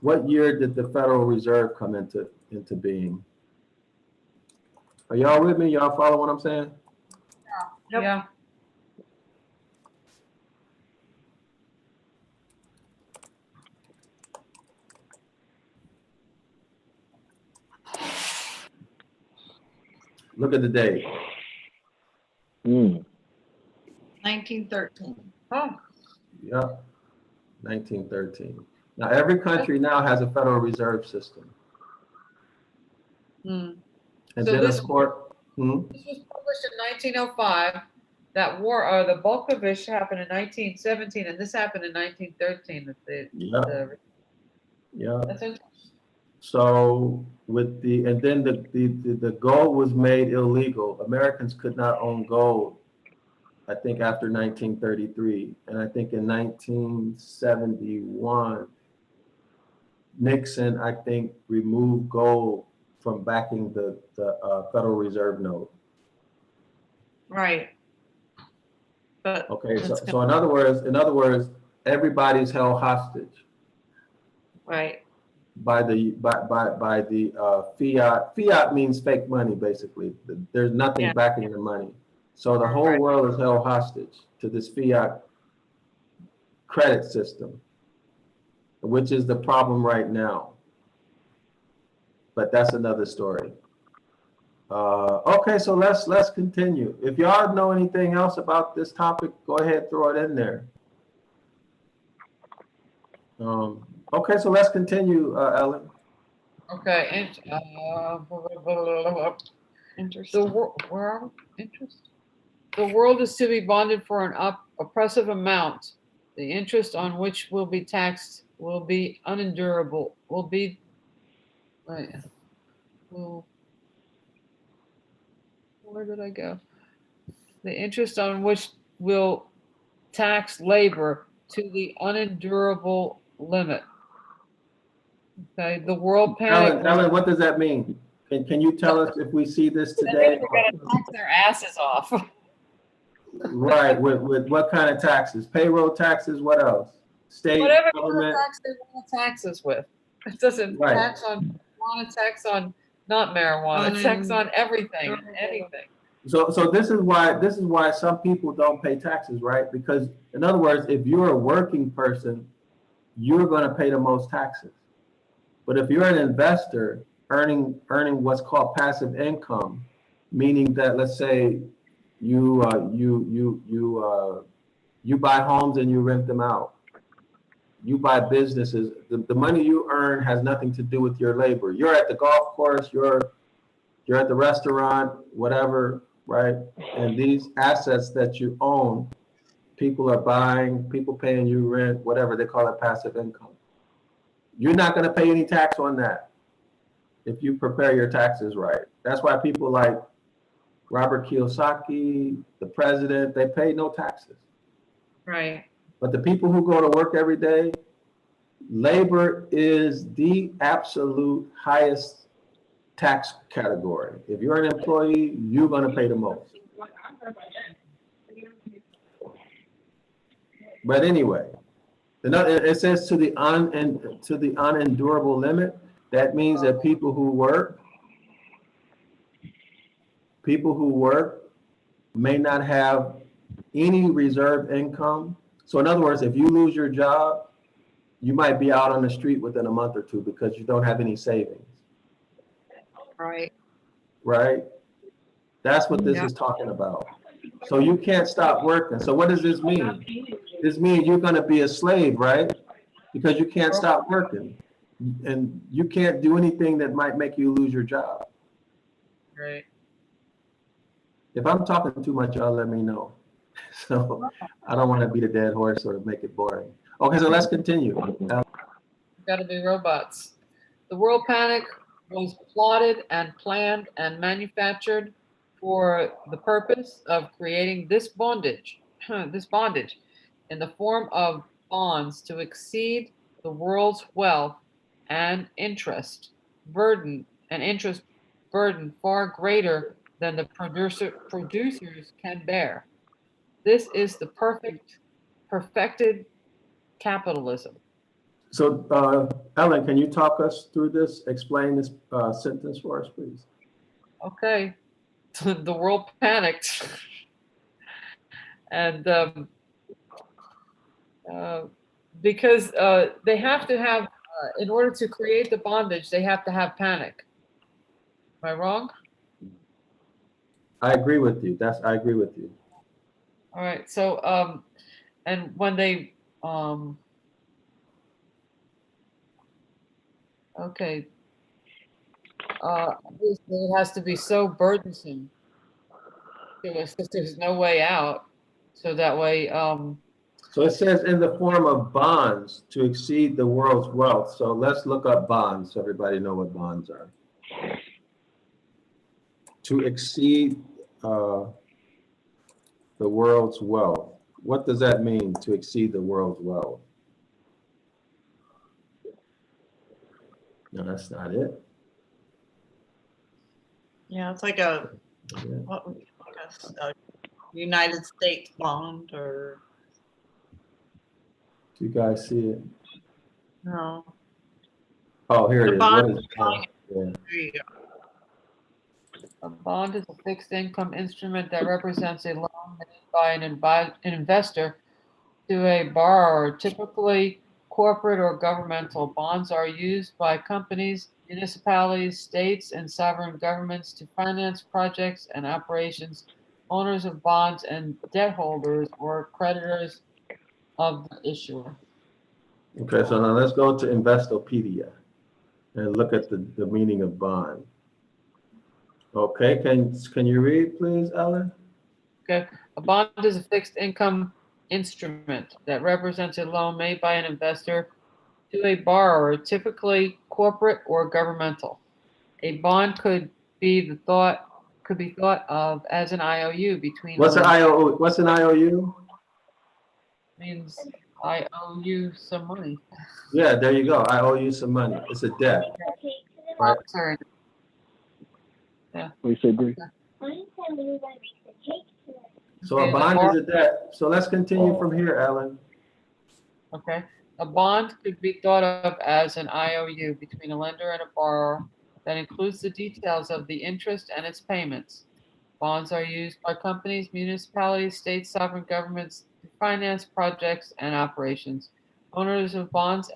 what year did the Federal Reserve come into being? Are y'all with me? Y'all follow what I'm saying? Yep. Yeah. Look at the date. 1913. Oh, Yeah, 1913. Now every country now has a Federal Reserve system. Mm. And So then this- of course, this was published in 1905. That war, the bulk of it happened in 1917, and this happened in 1913. yeah. That's interesting. So with and then the gold was made illegal. Americans could not own gold, I think after 1933. And I think in 1971, Nixon, I think, removed gold from backing the Federal Reserve note. Right. But Okay, so in other words, everybody's held hostage right. by the fiat. Fiat means fake money, basically. There's nothing backing the money. So the whole world is held hostage to this fiat credit system, which is the problem right now. But that's another story. Okay, so let's continue. If y'all know anything else about this topic, go ahead, throw it in there. Okay, so let's continue, Ellen. Okay, and Interest. where are we? Interest? The world is to be bonded for an oppressive amount. The interest on which will be taxed will be unendurable. Where did I go? The interest on which will tax labor to the unendurable limit. Okay, the world panic. Ellen, what does that mean? Can you tell us if we see this They're today? gonna tax their asses off. Right, with what kind of taxes? Payroll taxes, what else? State, Whatever kind of government? tax they want to tax us with. It doesn't Right. tax on marijuana, tax on not marijuana, tax on everything, and anything. So this is why some people don't pay taxes, right? Because in other words, if you're a working person, you're going to pay the most taxes. But if you're an investor earning what's called passive income, meaning that let's say you buy homes and you rent them out, you buy businesses. The money you earn has nothing to do with your labor. You're at the golf course, you're at the restaurant, whatever, right? And these assets that you own, people are buying, people paying you rent, whatever, they call it passive income. You're not gonna pay any tax on that if you prepare your taxes right. That's why people like Robert Kiyosaki, the president, they pay no taxes. Right. But the people who go to work every day, labor is the absolute highest tax category. If you're an employee, you're gonna pay the most. But anyway, it says to the unendurable limit. That means that people who work may not have any reserve income. So in other words, if you lose your job, you might be out on the street within a month or two because you don't have any savings. Right. Right? That's what this is talking about. So you can't stop working. So what does this mean? This means you're going to be a slave, right? Because you can't stop working. And you can't do anything that might make you lose your job. Right. If I'm talking too much, y'all let me know. So I don't want to beat a dead horse or make it boring. Okay, so let's continue. Got to be robots. The world panic was plotted and planned and manufactured for the purpose of creating this bondage in the form of bonds to exceed the world's wealth and interest burden far greater than the producers can bear. This is the perfected capitalism. So Ellen, can you talk us through this? Explain this sentence for us, please. Okay, the world panicked, and because they have to have, in order to create the bondage, they have to have panic. Am I wrong? I agree with you. I agree with you. All right. So, and when they, okay, obviously it has to be so burdensome to us that there's no way out. So that way, So it says in the form of bonds to exceed the world's wealth. So let's look up bonds so everybody know what bonds are. To exceed the world's wealth. What does that mean, to exceed the world's wealth? No, that's not it. Yeah, it's like a, Yeah. what would you call this, a United States bond or Do you guys see it? no? Oh, here it The is. bond- What is it? Yeah. There you go. a bond is a fixed income instrument that represents a loan made by an investor to a borrower, typically corporate or governmental. Bonds are used by companies, municipalities, states, and sovereign governments to finance projects and operations. Owners of bonds and debt holders or creditors of the issuer. Okay, so now let's go to Investopedia and look at the meaning of bond. Okay, can you read, please, Ellen? Okay, a bond is a fixed income instrument that represents a loan made by an investor to a borrower, typically corporate or governmental. A bond could be thought of as an IOU between. What's an IOU? What's an IOU? Means I owe you some money. Yeah, there you go. I owe you some money. It's a debt. Right. Sorry. What you say, Bree? So a bond is a debt. So let's continue from here, Ellen. Okay. A bond could be thought of as an IOU between a lender and a borrower that includes the details of the interest and its payments. Bonds are used by companies, municipalities, states, sovereign governments to finance projects and operations. Owners of bonds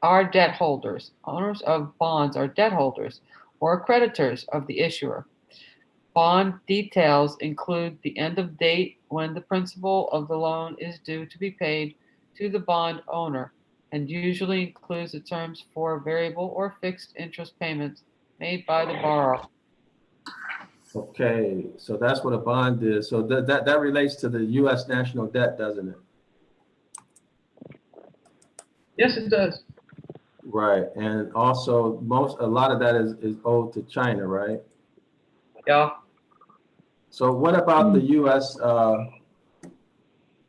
are debt holders. Owners of bonds are debt holders or creditors of the issuer. Bond details include the end of date when the principal of the loan is due to be paid to the bond owner, and usually includes the terms for variable or fixed interest payments made by the borrower. Okay, so that's what a bond is. So that relates to the US national debt, doesn't it? Yes, it does. Right, and also a lot of that is owed to China, right? Yeah. So what about the US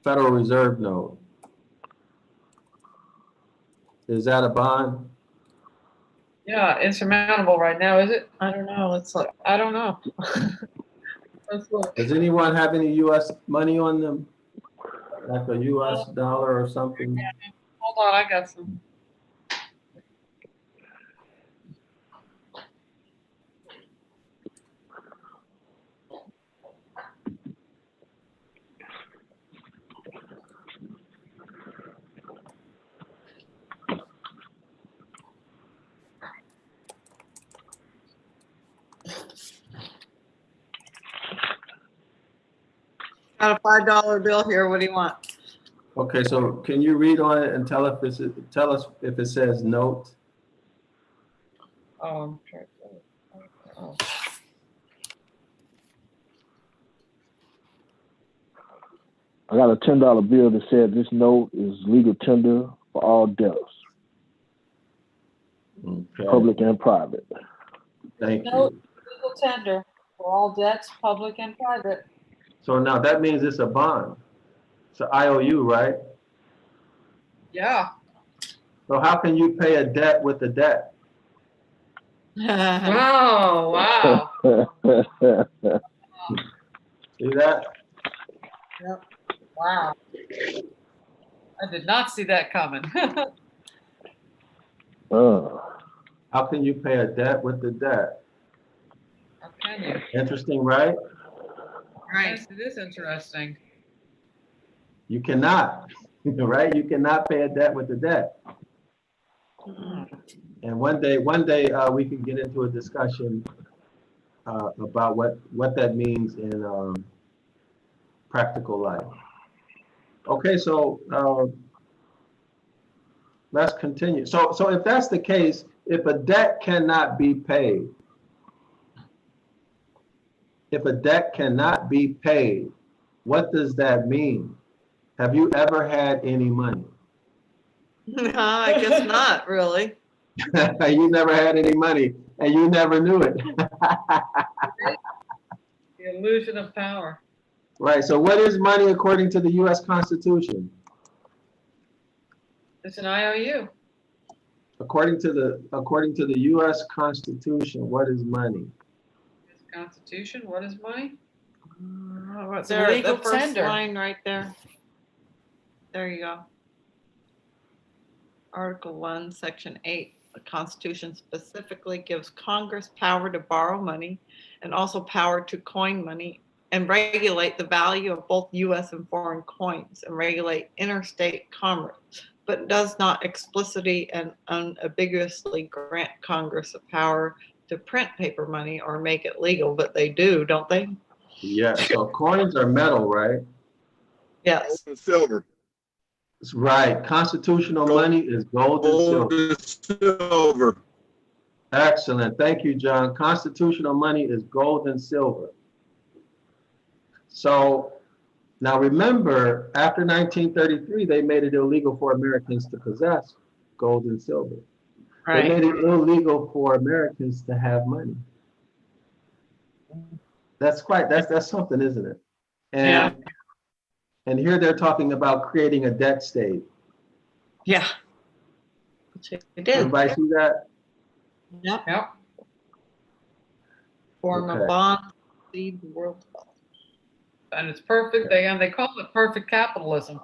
Federal Reserve note? Is that a bond? Yeah, insurmountable right now, is it? I don't know. It's like, I don't know. Let's look. Does anyone have any US money on them? Like a US dollar or something? Hold on, I got some. got a $5 bill here. What do you want? Okay, so can you read on it and tell us if it says note? Oh, oh. I got a $10 bill that said this note is legal tender for all debtors, Okay, public and private. thank Note, you. legal tender for all debts, public and private. So now that means it's a bond. It's an IOU, right? Yeah. So how can you pay a debt with a debt? Wow, wow. See that? Yep. Wow. I did not see that coming. How can you pay a debt with a debt? How can you? Interesting, right? Right. Yes, it is interesting. You cannot, right? You cannot pay a debt with a debt. And one day, we can get into a discussion about what that means in practical life. Okay, so let's continue. So if that's the case, if a debt cannot be paid, what does that mean? Have you ever had any money? No, I guess not really. You never had any money and you never knew it. The illusion of power. Right, so what is money according to the US Constitution? It's an IOU. According to the US Constitution, what is money? It's Constitution. What is money? Right It's a there, legal the first tender. line right there. There you go. Article 1, Section 8. The Constitution specifically gives Congress power to borrow money and also power to coin money and regulate the value of both U.S. and foreign coins and regulate interstate commerce, but does not explicitly and unambiguously grant Congress the power to print paper money or make it legal, but they do, don't they? Yeah, so coins are metal, right? Yes. and silver. That's right. Constitutional Gold. money is gold and Gold silver. and silver. Excellent. Thank you, John. Constitutional money is gold and silver. So now remember, after 1933, they made it illegal for Americans to possess gold and silver. They made it illegal for Americans to have money. That's something, isn't it? Yeah. And here they're talking about creating a debt state. Yeah. Which it did. Everybody see that? Yep. Yep. Form Okay. a bond, lead the world. And it's perfect. They call it perfect capitalism.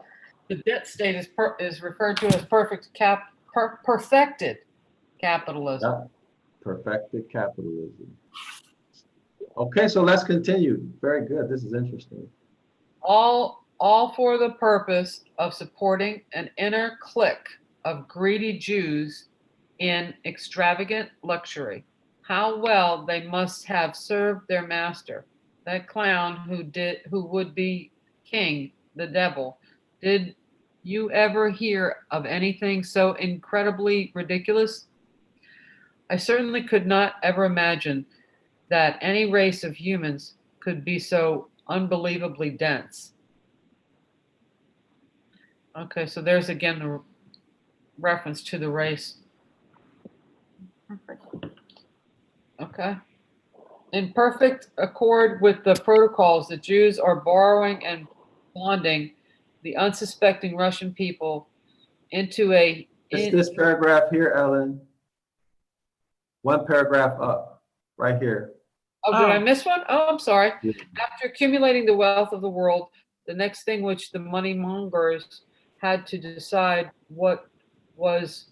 The debt state is referred to as perfected capitalism. Yeah. Perfected capitalism. Okay, so let's continue. Very good. This is interesting. All for the purpose of supporting an inner clique of greedy Jews in extravagant luxury. How well they must have served their master. That clown who would be king, the devil, did you ever hear of anything so incredibly ridiculous? I certainly could not ever imagine that any race of humans could be so unbelievably dense. Okay, so there's again the reference to the race. Okay. In perfect accord with the protocols, the Jews are borrowing and bonding the unsuspecting Russian people into a. It's this paragraph here, Ellen. One paragraph up, right here. Oh, did I Oh. miss one? Oh, I'm sorry. Yeah. After accumulating the wealth of the world, the next thing which the money mongers had to decide what was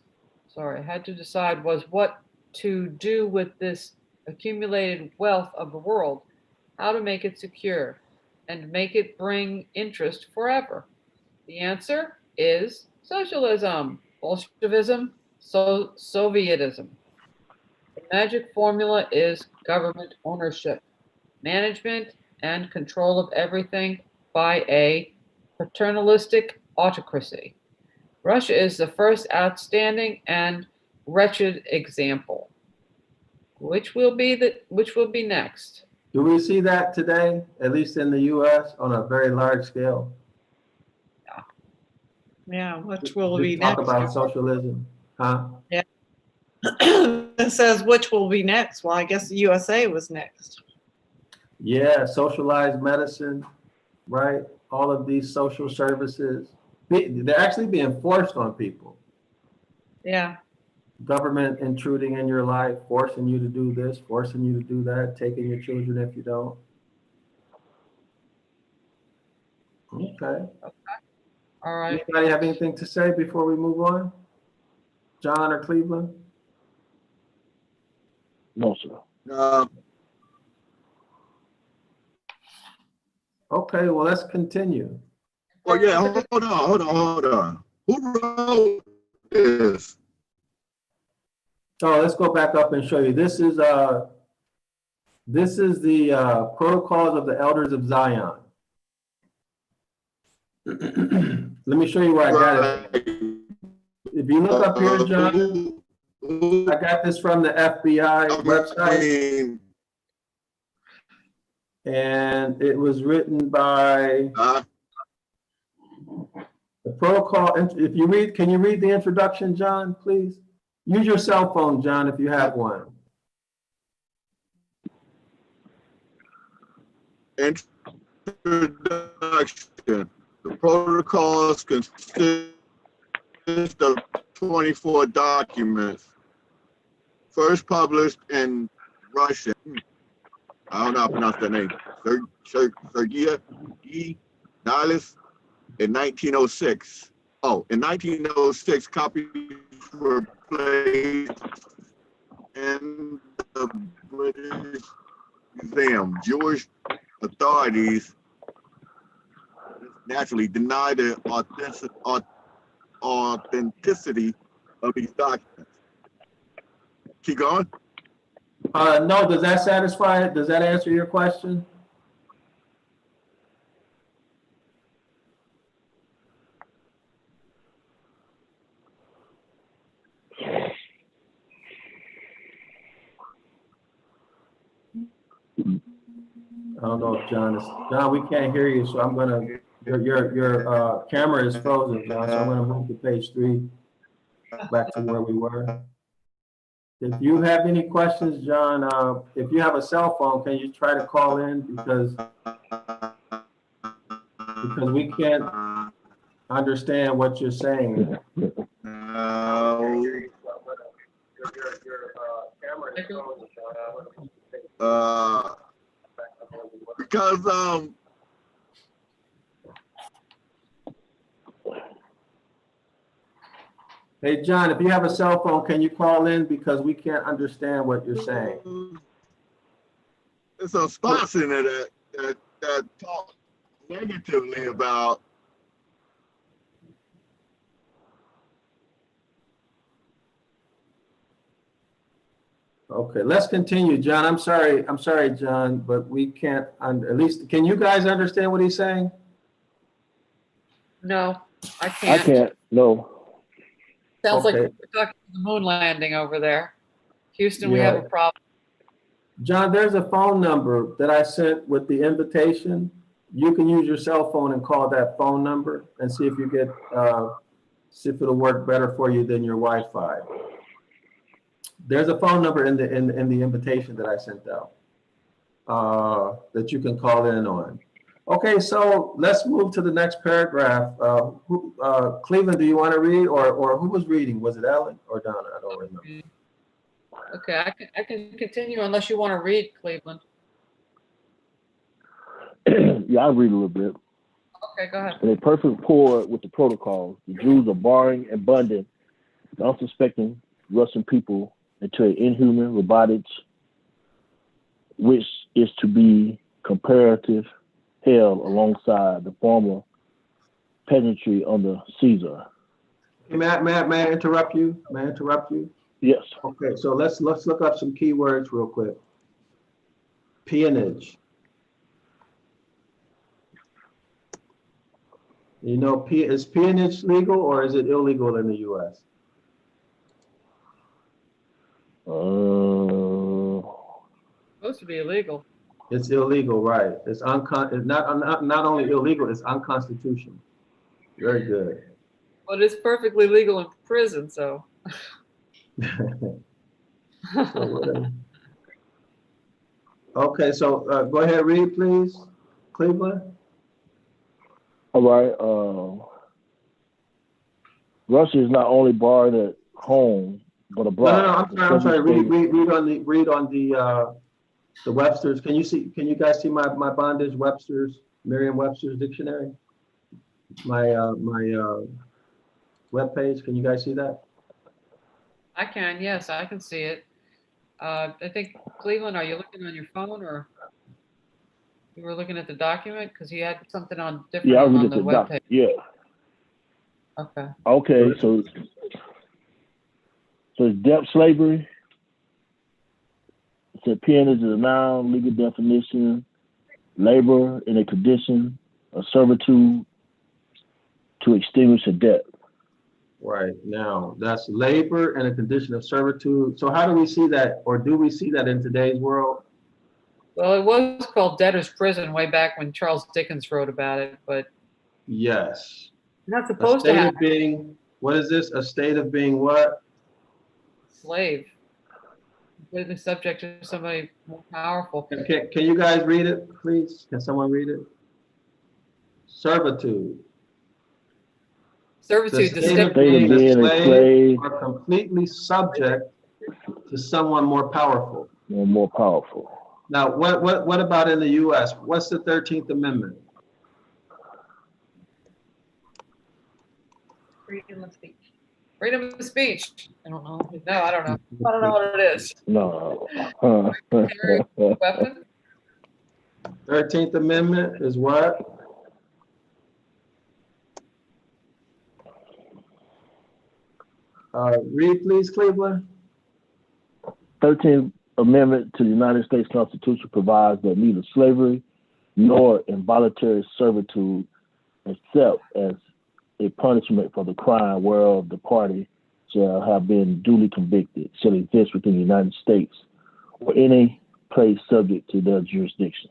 what to do with this accumulated wealth of the world, how to make it secure and make it bring interest forever. The answer is socialism, Bolshevism, Sovietism. The magic formula is government ownership, management, and control of everything by a paternalistic autocracy. Russia is the first outstanding and wretched example. Which will be next? Do we see that today, at least in the US, on a very large scale? Yeah, which will Just be talk next? about socialism, huh? It says which will be next. Well, I guess the USA was next. Yeah, socialized medicine, right? All of these social services, they're actually being forced on people. Yeah. Government intruding in your life, forcing you to do this, forcing you to do that, taking your children if you don't. Okay. All right. Anybody have anything to say before we move on? John or Cleveland? No, sir. Okay, well, let's continue. Oh yeah, hold on. Who wrote this? So let's go back up and show you. This is the protocols of the elders of Zion. Let me show you where I got it. If you look up here, John, I got this from the FBI website, and it was written by the protocol. If you read, can you read the introduction, John, please? Use your cell phone, John, if you have one. Introduction. The protocols consist of 24 documents, first published in Russian. I don't know how to pronounce that name. Sergei E. Nilis in 1906. Oh, in 1906, copies were placed in the British Museum. Jewish authorities naturally denied the authenticity of these documents. Keep going. No, does that satisfy it? Does that answer your question? I don't know if John, we can't hear you, so I'm gonna, your camera is frozen, John, so I'm gonna move to page 3, back to where we were. If you have any questions, John, if you have a cell phone, can you try to call in because we can't understand what you're saying. Because Hey, John, if you have a cell phone, can you call in because we can't understand what you're saying? there's some spots in there that talk negatively about. Okay, let's continue, John. I'm sorry, John, but we can't, at least, can you guys understand what he's saying? No. I I can't. can't. No. Sounds like Okay. we're talking the moon landing over there. Houston, we have Yeah. a problem. John, there's a phone number that I sent with the invitation. You can use your cell phone and call that phone number and see if you get, see if it'll work better for you than your Wi-Fi. There's a phone number in the invitation that I sent out that you can call in on. Okay, so let's move to the next paragraph. Cleveland, do you want to read, or who was reading? Was it Ellen or Donna? I don't remember. Okay, I can continue unless you want to read, Cleveland. Yeah, I'll read a little bit. Okay, go ahead. In a perfect accord with the protocols, the Jews are barring abundant, unsuspecting Russian people into an inhuman robotics, which is to be comparative hell alongside the former peasantry under Caesar. May I interrupt you? May I interrupt you? Yes. Okay, so let's look up some keywords real quick. Peonage. You know, is peonage legal or is it illegal in the U.S.? Supposed to be illegal. It's illegal, right? It's not only illegal, it's unconstitutional. Very good. But it's perfectly legal in prison, so. Okay, so go ahead, read, please, Cleveland. All right. Russia is not only barred at home, but abroad. No, I'm sorry. Read on the Webster's. Can you guys see my bondage Webster's, Merriam-Webster's dictionary? My web page. Can you guys see that? I can, yes, I can see it. I think, Cleveland, are you looking on your phone or you were looking at the document? Because you had something on different Yeah, I on read the the web page. Yeah. Okay. Okay, so it's depth slavery. It said peonage is a noun, legal definition, labor in a condition of servitude to extinguish a debt. Right, now that's labor and a condition of servitude. So how do we see that, or do we see that in today's world? Well, it was called debtor's prison way back when Charles Dickens wrote about it, but Yes. you're not A supposed to state have of being, what is this? A state of being what? a slave. You're the subject to somebody more powerful. Can you guys read it, please? Can someone read it? Servitude. Servitude, the state state of being a a slave slave or completely subject to someone more powerful. or more powerful. Now, what about in the U.S.? What's the 13th Amendment? freedom of speech. Freedom of speech. I don't know. No, I don't know. I don't know what it is. No. Carry a weapon. 13th Amendment is what? Read, please, Cleveland. 13th Amendment to the United States Constitution provides that neither slavery nor involuntary servitude, except as a punishment for the crime whereof the party shall have been duly convicted, shall exist within the United States or any place subject to their jurisdiction.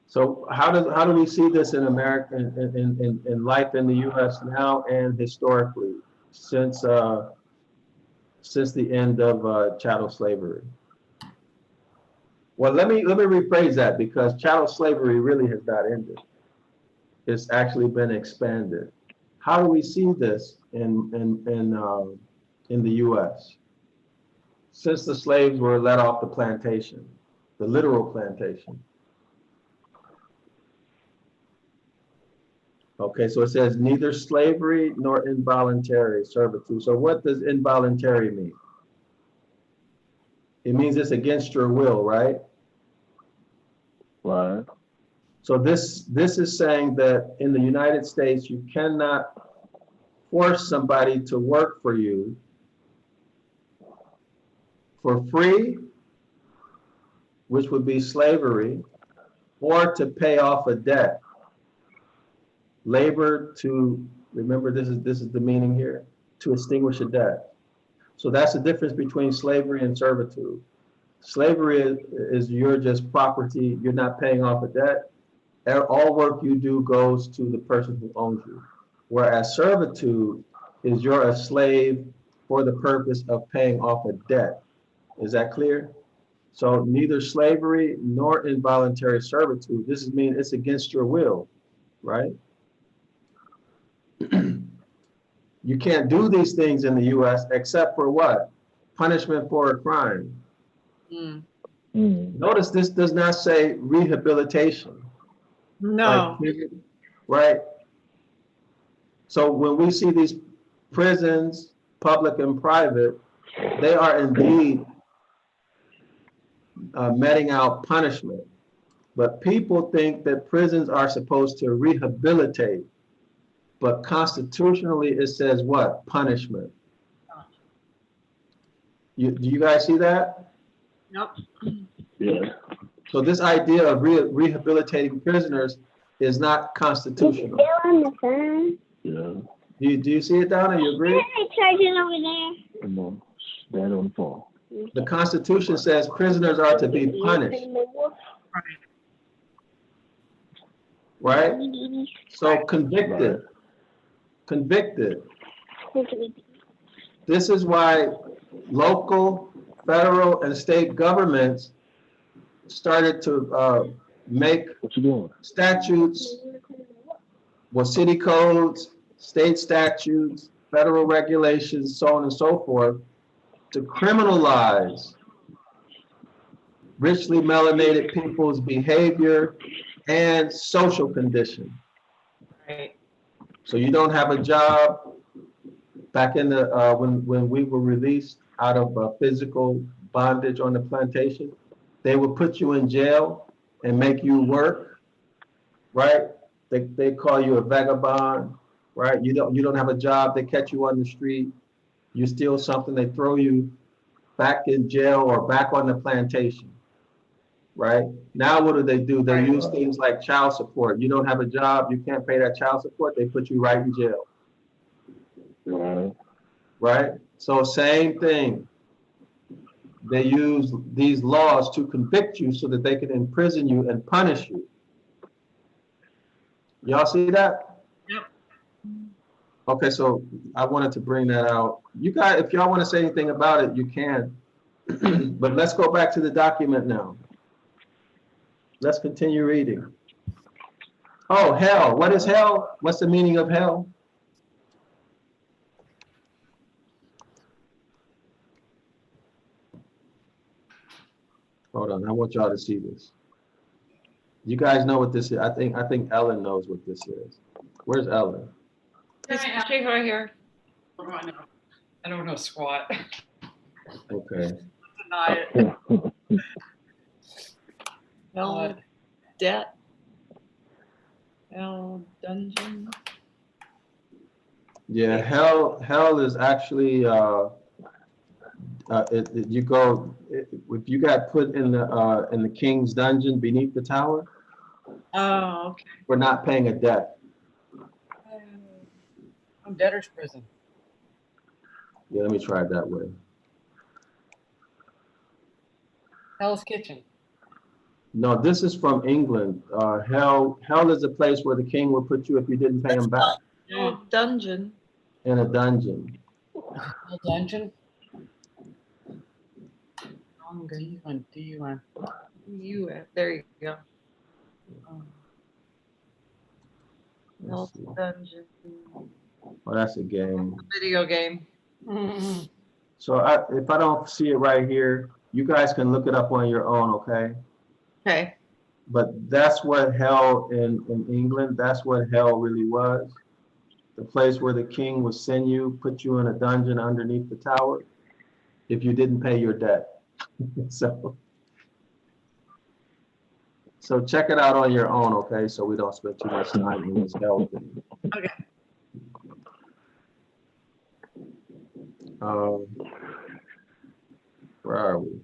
So how do we see this in America, in life in the U.S. now and historically since the end of chattel slavery? Well, let me rephrase that, because chattel slavery really has not ended. It's actually been expanded. How do we see this in the U.S. since the slaves were let off the plantation, the literal plantation? Okay, so it says neither slavery nor involuntary servitude. So what does involuntary mean? It means it's against your will, right? Right. So this is saying that in the United States, you cannot force somebody to work for you for free, which would be slavery, or to pay off a debt. Labor to Remember, this is the meaning here, to extinguish a debt. So that's the difference between slavery and servitude. Slavery is you're just property, you're not paying off a debt. All work you do goes to the person who owns you. Whereas servitude is you're a slave for the purpose of paying off a debt. Is that clear? So neither slavery nor involuntary servitude, this is mean it's against your will, right? You can't do these things in the US except for what? Punishment for a crime. Mm. Notice this does not say rehabilitation. No. Like, right? So when we see these prisons, public and private, they are indeed meting out punishment. But people think that prisons are supposed to rehabilitate. But constitutionally, it says what? Punishment. Do you guys see that? Yep. Yeah. So this idea of rehabilitating prisoners is not constitutional. Still on the phone. Yeah. Do you see it, Donna? You agree? I charge it over there. Come on. Stand on the phone. The Constitution says prisoners are to be punished, right? So convicted. This is why local, federal, and state governments started to make What you doing? statutes, well, city codes, state statutes, federal regulations, so on and so forth, to criminalize richly melanated people's behavior and social condition. Right. So you don't have a job. Back in the when we were released out of physical bondage on the plantation, they would put you in jail and make you work, right? They call you a vagabond, right? You don't have a job. They catch you on the street. You steal something. They throw you back in jail or back on the plantation, right? Now what do? They use things like child support. You don't have a job. You can't pay that child support. They put you right in jail. Right? So same thing. They use these laws to convict you so that they can imprison you and punish you. Y'all see that? Yep. Okay, so I wanted to bring that out. You guys, if y'all want to say anything about it, you can. But let's go back to the document now. Let's continue reading. Oh, hell. What is hell? What's the meaning of hell? Hold on, I want y'all to see this. You guys know what this is. I think Ellen knows what this is. Where's Ellen? She's right here. I don't know squat. Okay. Deny it. Hell debt. Hell dungeon. Yeah, hell is actually if you got put in the king's dungeon beneath the tower Oh, okay. for not paying a debt. Debtor's prison. Yeah, let me try it that way. Hell's Kitchen. No, this is from England. Hell is a place where the king would put you if you didn't pay him back. Hell dungeon. In a dungeon. Hell Dungeon. D-U-N. There you go. Hell Let's see. dungeon. Oh, that's a game. Video game. So if I don't see it right here, you guys can look it up on your own, okay? Okay. But that's what hell in England, that's what hell really was. The place where the king would send you, put you in a dungeon underneath the tower if you didn't pay your debt. So check it out on your own, okay? So we don't spend too much time in this hell thing. Okay. Where are we?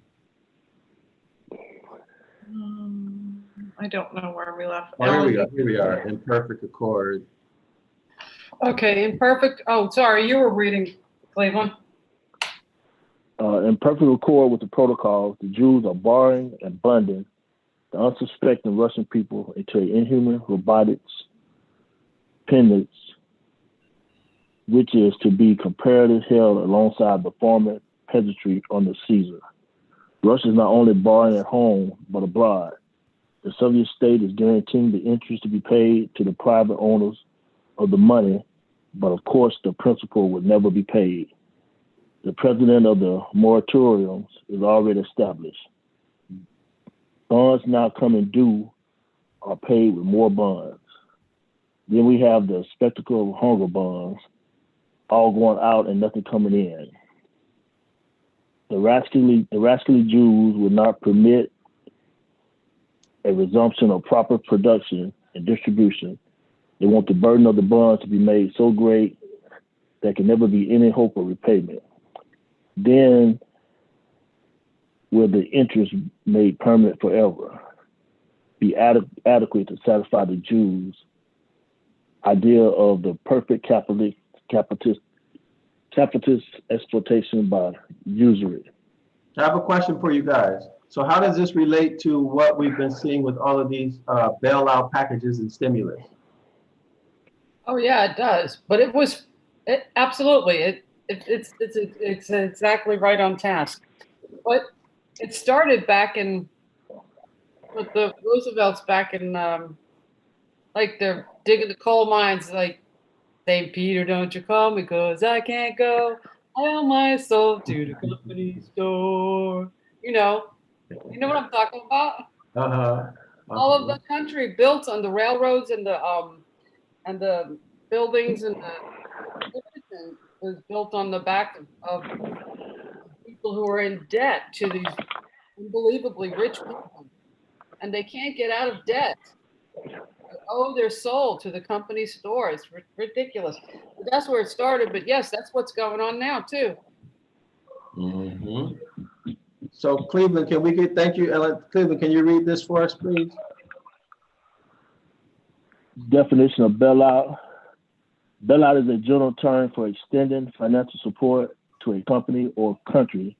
I don't know where we left. Oh, here we go. Here we are in perfect accord. Okay, imperfect. Oh, sorry, you were reading, Cleveland. In perfect accord with the protocols, the Jews are barring and bundling the unsuspecting Russian people into an inhuman robotics penance, which is to be compared as hell alongside the former peasantry under Caesar. Russia is not only barring at home, but abroad. The Soviet state is guaranteeing the interest to be paid to the private owners of the money, but of course the principal would never be paid. The president of the moratoriums is already established. Bonds now coming due are paid with more bonds. Then we have the spectacle of hunger bonds, all going out and nothing coming in. The rascally Jews would not permit a resumption of proper production and distribution. They want the burden of the bonds to be made so great there can never be any hope of repayment. Then will the interest made permanent forever be adequate to satisfy the Jews' idea of the perfect capitalist exploitation by usury? I have a question for you guys. So how does this relate to what we've been seeing with all of these bailout packages and stimulus? Oh yeah, it does. But absolutely it's exactly right on task. But it started back in with the Roosevelts back in like they're digging the coal mines like St. Peter, don't you call me 'cause I can't go. I owe my soul to the company store. You know what I'm talking about? Uh-huh. All of the country built on the railroads and the buildings and the everything was built on the back of people who are in debt to these unbelievably rich people, and they can't get out of debt. They owe their soul to the company store. It's ridiculous. But that's where it started. But yes, that's what's going on now too. Mhm. So Cleveland, thank you, Ellen. Cleveland, can you read this for us, please? Definition of bailout. Bailout is a general term for extending financial support to a company or country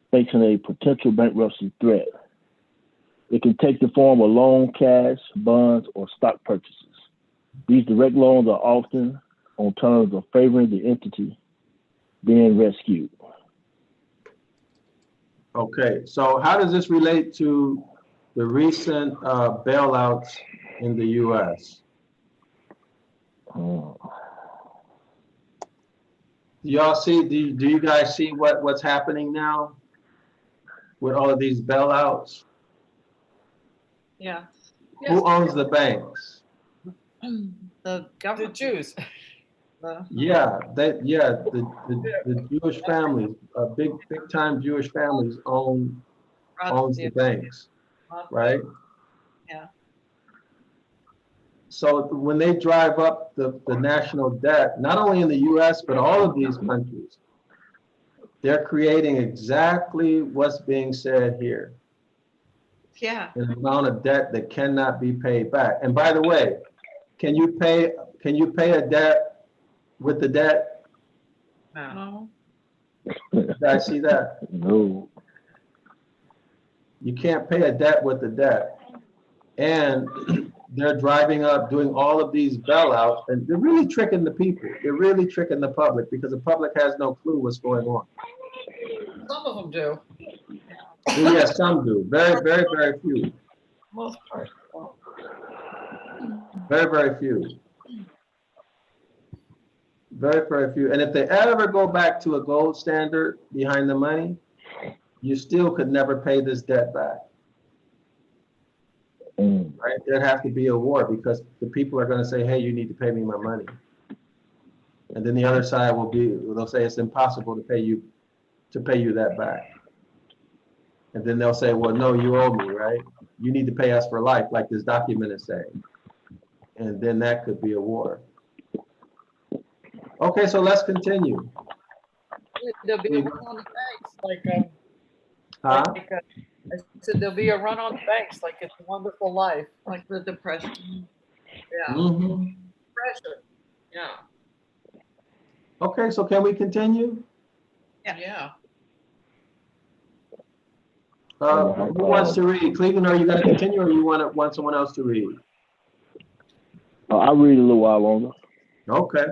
facing a potential bankruptcy threat. It can take the form of loan, cash, bonds, or stock purchases. These direct loans are often on terms of favoring the entity being rescued. Okay, so how does this relate to the recent bailouts in the U.S.? Do y'all see, do you guys see what's happening now with all of these bailouts? Yeah. Who owns the banks? The The government. Jews. Yeah, the Jewish families, big time Jewish families owns the banks, right? Yeah. So when they drive up the national debt, not only in the US, but all of these countries, they're creating exactly what's being said here. Yeah. An amount of debt that cannot be paid back. And by the way, can you pay a debt with the debt? No. You guys see that? No. You can't pay a debt with the debt. And they're driving up, doing all of these bailouts, and they're really tricking the people. They're really tricking the public because the public has no clue what's going on. Some of them do. Well, yes, some do. Very, very, very few. Most part. Very, very few. Very, very few. And if they ever go back to a gold standard behind the money, you still could never pay this debt back. Right? There'd have to be a war because the people are going to say, hey, you need to pay me my money. And then the other side they'll say it's impossible to pay you that back. And then they'll say, well, no, you owe me, right? You need to pay us for life, like this document is saying. And then that could be a war. Okay, so let's continue. There'll be a run on the banks, Huh? I said there'll be a run on the banks, like It's a Wonderful Life. Like the depression. Yeah. Mm-hmm. Pressure. Yeah. Okay, so can we continue? Yeah. Who wants to read? Cleveland, are you gonna continue or you want someone else to read? I'll read a little while longer. Okay.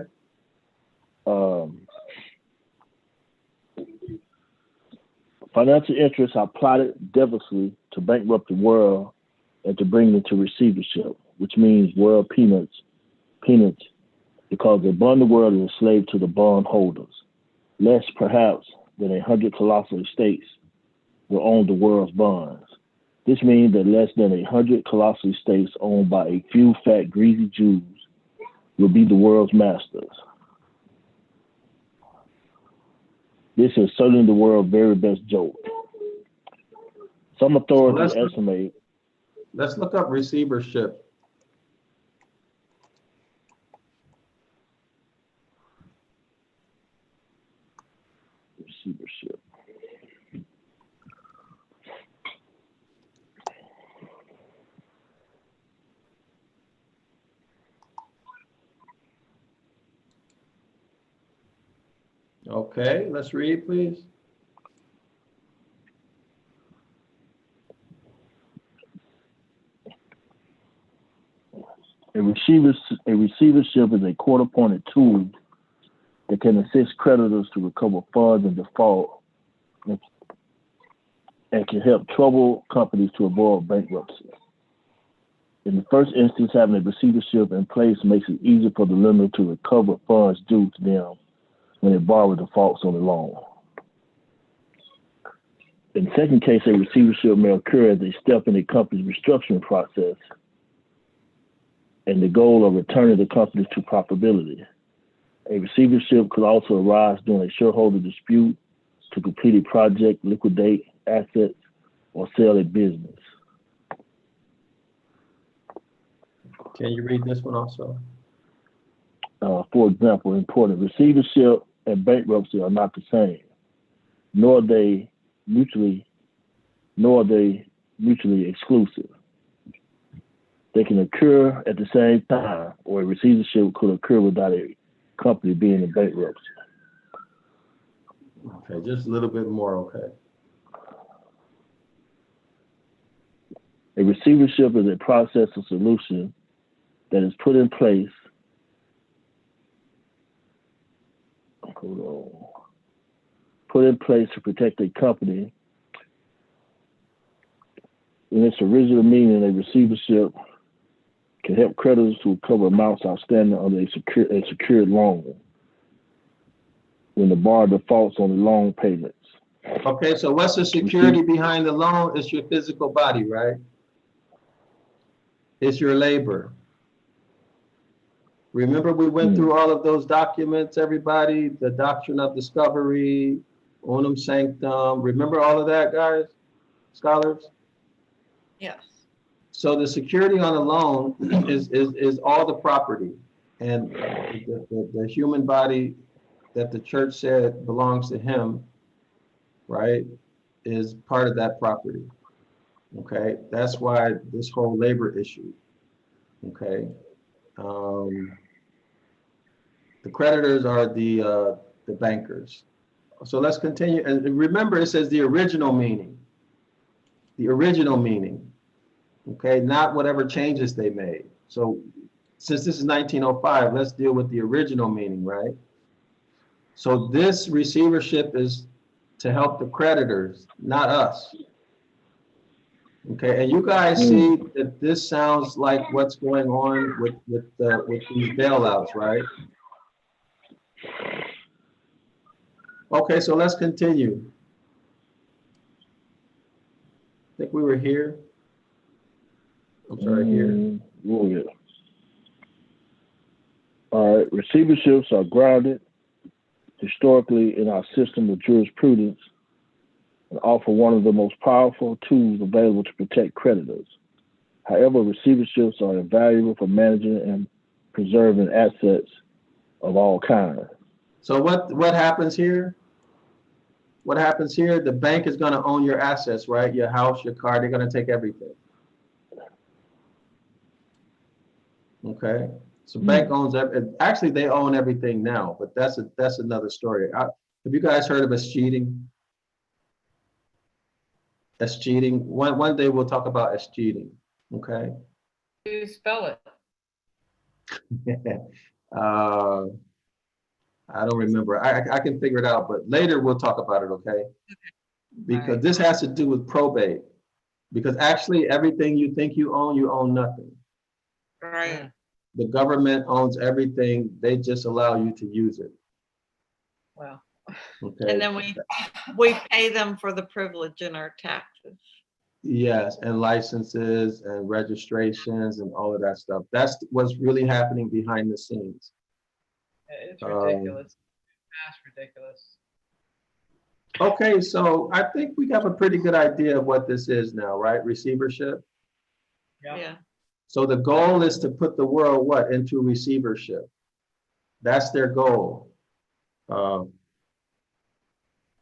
Financial interests are plotted devilishly to bankrupt the world and to bring it into receivership, which means world peanuts, because the bond the world is a slave to the bond holders. Less perhaps than 100 colossal estates will own the world's bonds. This means that less than 100 colossal estates owned by a few fat, greasy Jews will be the world's masters. This is certainly the world's very best joke. Some authorities estimate. Let's look up receivership. Receivership. Okay, let's read, please. A receivership is a court-appointed tool that can assist creditors to recover funds in default and can help troubled companies to avoid bankruptcy. In the first instance, having a receivership in place makes it easier for the lender to recover funds due to them when a borrower defaults on the loan. In the second case, a receivership may occur as a step in a company's restructuring process and the goal of returning the company to profitability. A receivership could also arise during a shareholder dispute to complete a project, liquidate assets, or sell a business. Can you read this one also? For example, important, receivership and bankruptcy are not the same, nor are they mutually exclusive. They can occur at the same time, or a receivership could occur without a company being in bankruptcy. Okay, just a little bit more, okay. A receivership is a process or solution that is put in place to protect a company. In its original meaning, a receivership can help creditors to recover amounts outstanding under a secured loan when the borrower defaults on the loan payments. Okay, so what's the security behind the loan? It's your physical body, right? It's your labor. Remember we went through all of those documents, everybody, the doctrine of discovery, unum sanctum. Remember all of that, guys, scholars? Yes. So the security on a loan is all the property, and the human body that the church said belongs to him, right, is part of that property. Okay, that's why this whole labor issue. Okay, the creditors are the bankers. So let's continue, and remember it says the original meaning. The original meaning. Okay, not whatever changes they made. So since this is 1905, let's deal with the original meaning, right? So this receivership is to help the creditors, not us. Okay, and you guys see that this sounds like what's going on with these bailouts, right? Okay, so let's continue. I think we were here. I'm sorry, here. Yeah. All right, receiverships are grounded historically in our system of jurisprudence and offer one of the most powerful tools available to protect creditors. However, receiverships are invaluable for managing and preserving assets of all kinds. So what happens here? What happens here? The bank is going to own your assets, right? Your house, your car, they're going to take everything. Okay. So bank owns actually they own everything now, but that's another story. Have you guys heard of escheating? Escheating. One day we'll talk about escheating. Okay. How do you spell it? uh, I don't remember. I can figure it out, but later we'll talk about it. Okay. Because Right. this has to do with probate. Because actually everything you think you own nothing. Right. Yeah. The government owns everything. They just allow you to use it. Well, Okay. And then we pay them for the privilege in our taxes. Yes, and licenses and registrations and all of that stuff. That's what's really happening behind the scenes. it's ridiculous. That's ridiculous. Okay, so I think we have a pretty good idea of what this is now, right? Receivership. Yeah. So the goal is to put the world what into receivership. That's their goal.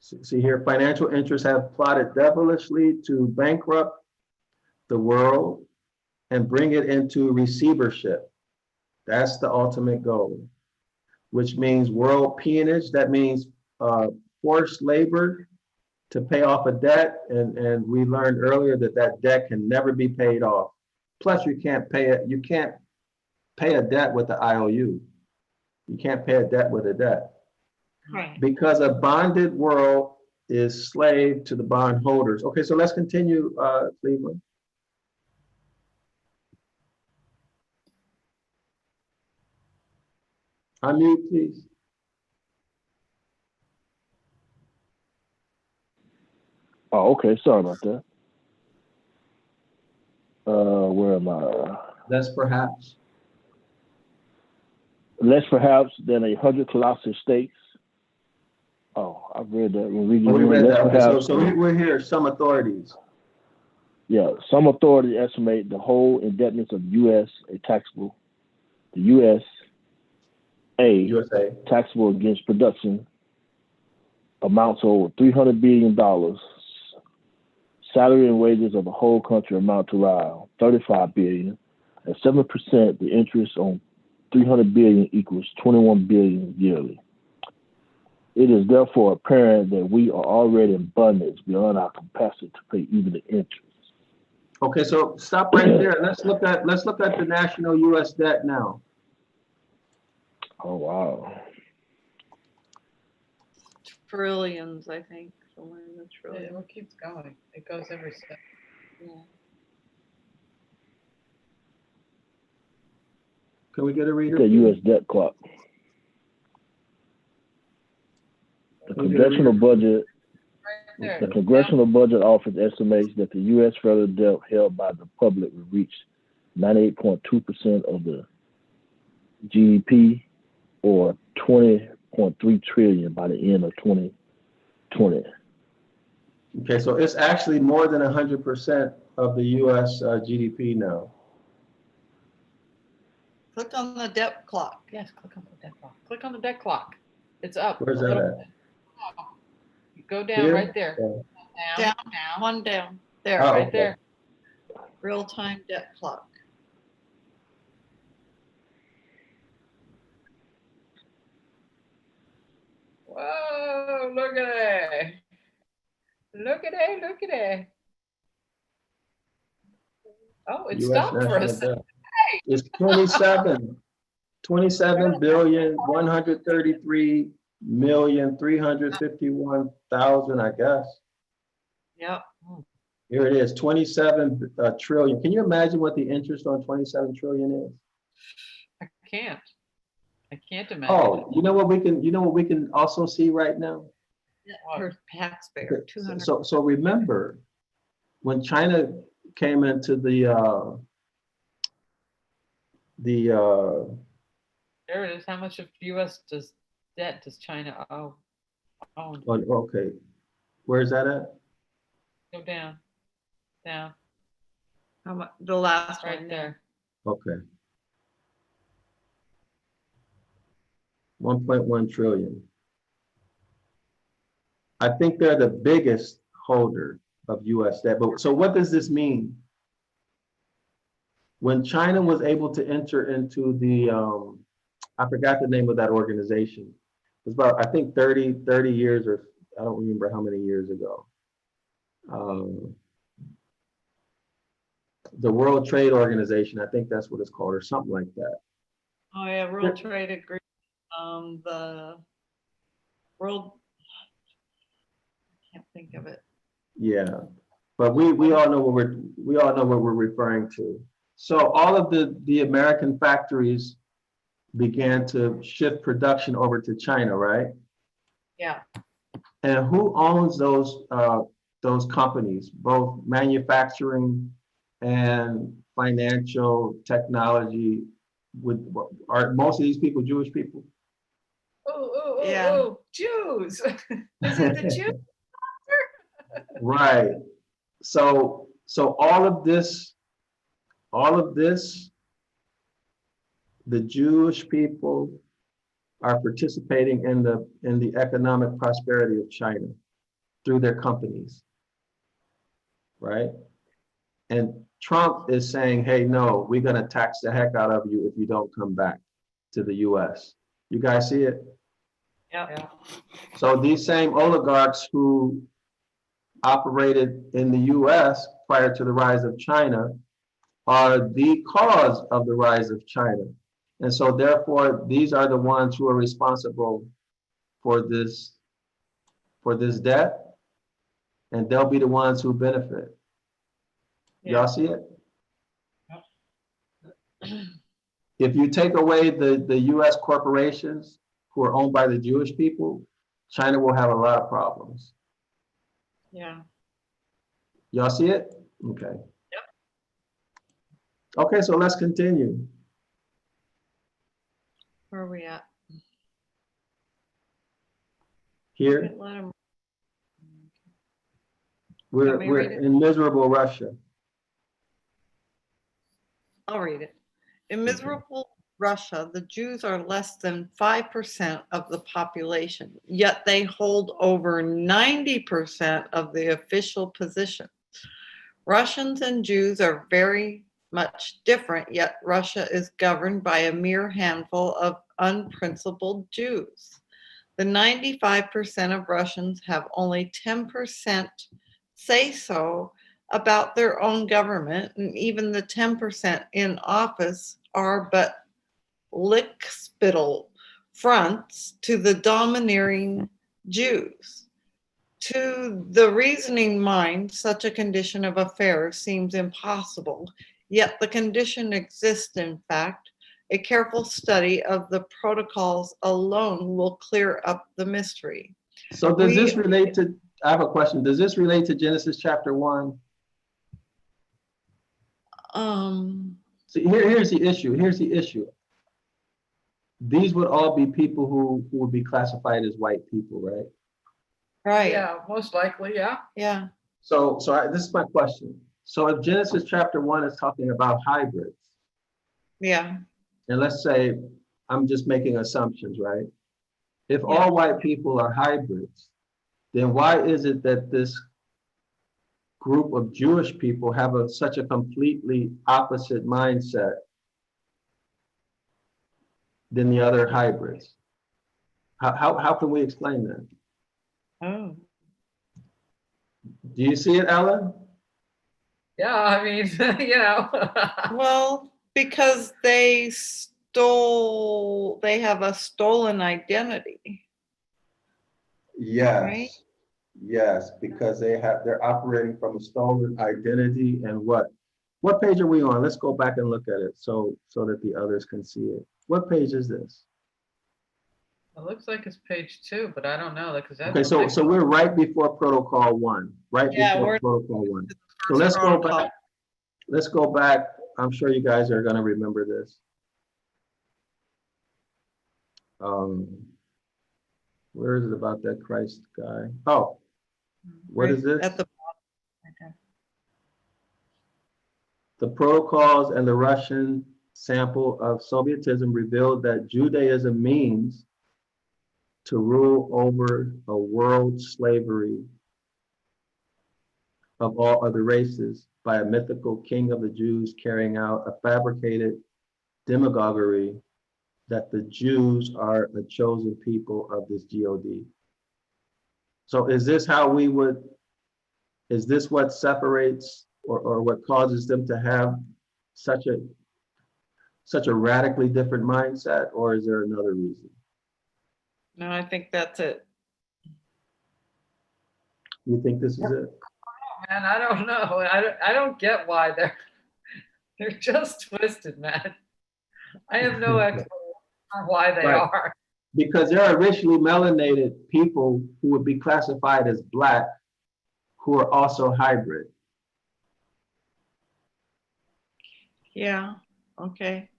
See here, financial interests have plotted devilishly to bankrupt the world and bring it into receivership. That's the ultimate goal, which means world peonage. That means forced labor to pay off a debt. And we learned earlier that that debt can never be paid off. Plus, you can't pay it. You can't pay a debt with the IOU. You can't pay a debt with a debt. Right. Because a bonded world is slave to the bondholders. Okay, so let's continue, Cleveland. Unmute, please. Oh, okay. Sorry about that. Where am I? That's perhaps. Less perhaps than 100 colossal states. Oh, I've read that. We're reading Oh, we read less that. Okay, perhaps. so we're here. Some authorities. Yeah, some authorities estimate the whole indebtedness of U.S. The USA. taxable against production amounts to over $300 billion. Salary and wages of the whole country amount to around $35 billion. At 7%, the interest on $300 billion equals $21 billion yearly. It is therefore apparent that we are already in abundance beyond our capacity to pay even the interest. Okay, so stop right there. Let's look at the national U.S. debt now. Oh wow! Trillions, I think. Somewhere in the trillion. It keeps going. It goes every step. Yeah. Can we get a reader? The U.S. debt clock. The Can we get a congressional reader? budget. Right there. The Congressional Budget Office estimates that the U.S. federal debt held by the public will reach 98.2% of the GDP, or 20.3 trillion by the end of 2020. Okay, so it's actually more than 100% of the U.S. GDP now. Click on the debt clock. Yes, click on the debt clock. Click on the debt clock. It's up. Where's a that little- at? Go down Here? right there. Oh, Down. One down. There. Oh, Right okay. there. Real-time debt clock. Whoa, look at it. Look at it, look at it. Oh, it US stopped for national us. debt. It's 27 billion 133 million 351,000, I guess. Yep. Here it is, 27 trillion. Can you imagine what the interest on 27 trillion is? I can't. I can't imagine. Oh, you know what we can also see right now? Per taxpayer, 200. So remember, when China came into the There it is. How much of U.S. debt does China own? okay, where's that at? Go down, down, How much? The last right one there. Okay. 1.1 trillion. I think they're the biggest holder of US debt. But so what does this mean? when China was able to enter into the, I forgot the name of that organization. It was about, I think 30 years, or I don't remember how many years ago. The World Trade Organization, I think that's what it's called, or something like that. Oh yeah, World Trade Agreement. The World, I can't think of it. Yeah, but we all know what we're referring to. So all of the American factories began to shift production over to China, right? Yeah. And who owns those companies, both manufacturing and financial technology? Are most of these people Jewish people? Oh, Jews. Is it the Jews? Right. So all of this, the Jewish people are participating in the economic prosperity of China through their companies, right? And Trump is saying, hey, no, we're going to tax the heck out of you if you don't come back to the US. You guys see it? Yeah. So these same oligarchs who operated in the US prior to the rise of China are the cause of the rise of China. And so therefore, these are the ones who are responsible for this debt, and they'll be the ones who benefit. Yeah. Y'all see it? If you take away the US corporations who are owned by the Jewish people, China will have a lot of problems. Yeah. Y'all see it? Okay. Yep. Okay, so let's continue. Where are we at? Here, Let 'em- we're Want me to read it? in miserable Russia. I'll read it. In miserable Russia, the Jews are less than 5% of the population, yet they hold over 90% of the official positions. Russians and Jews are very much different, yet Russia is governed by a mere handful of unprincipled Jews. The 95% of Russians have only 10% say so about their own government, and even the 10% in office are but lickspittle fronts to the domineering Jews. To the reasoning mind, such a condition of affairs seems impossible, yet the condition exists in fact. A careful study of the protocols alone will clear up the mystery. So does this relate to, I have a question, does this relate to Genesis chapter 1? See, here's the issue. These would all be people who would be classified as white people, right? Right. Yeah, most likely, yeah. Yeah. So this is my question. So if Genesis chapter 1 is talking about hybrids, Yeah. and let's say, I'm just making assumptions, right? If Yeah. all white people are hybrids, then why is it that this group of Jewish people have such a completely opposite mindset than the other hybrids? How can we explain that? Oh. Do you see it, Ellen? Yeah, I mean, Well, because they have a stolen identity. Yes. Right? Yes, because they're operating from a stolen identity. And what page are we on? Let's go back and look at it so that the others can see it. What page is this? It looks like it's page 2, but I don't know, because that's. Okay, so we're right before protocol 1, right Yeah, before we're protocol 1. So first let's go protocol. back. Let's go back. I'm sure you guys are going to remember this. Where is it about that Christ guy? Oh, what is this? At the The protocols and the Russian sample of Sovietism revealed that Judaism means to rule over a world slavery of all other races, by a mythical king of the Jews carrying out a fabricated demagoguery that the Jews are a chosen people of this God. So is this how we would, is this what separates or what causes them to have such a radically different mindset, or is there another reason? No, I think that's it. You think this is it? Man, I don't know. I don't get why they're just twisted, man. I have no explanation for why they Right. are. Because there are richly melanated people who would be classified as Black who are also hybrid. Yeah, okay.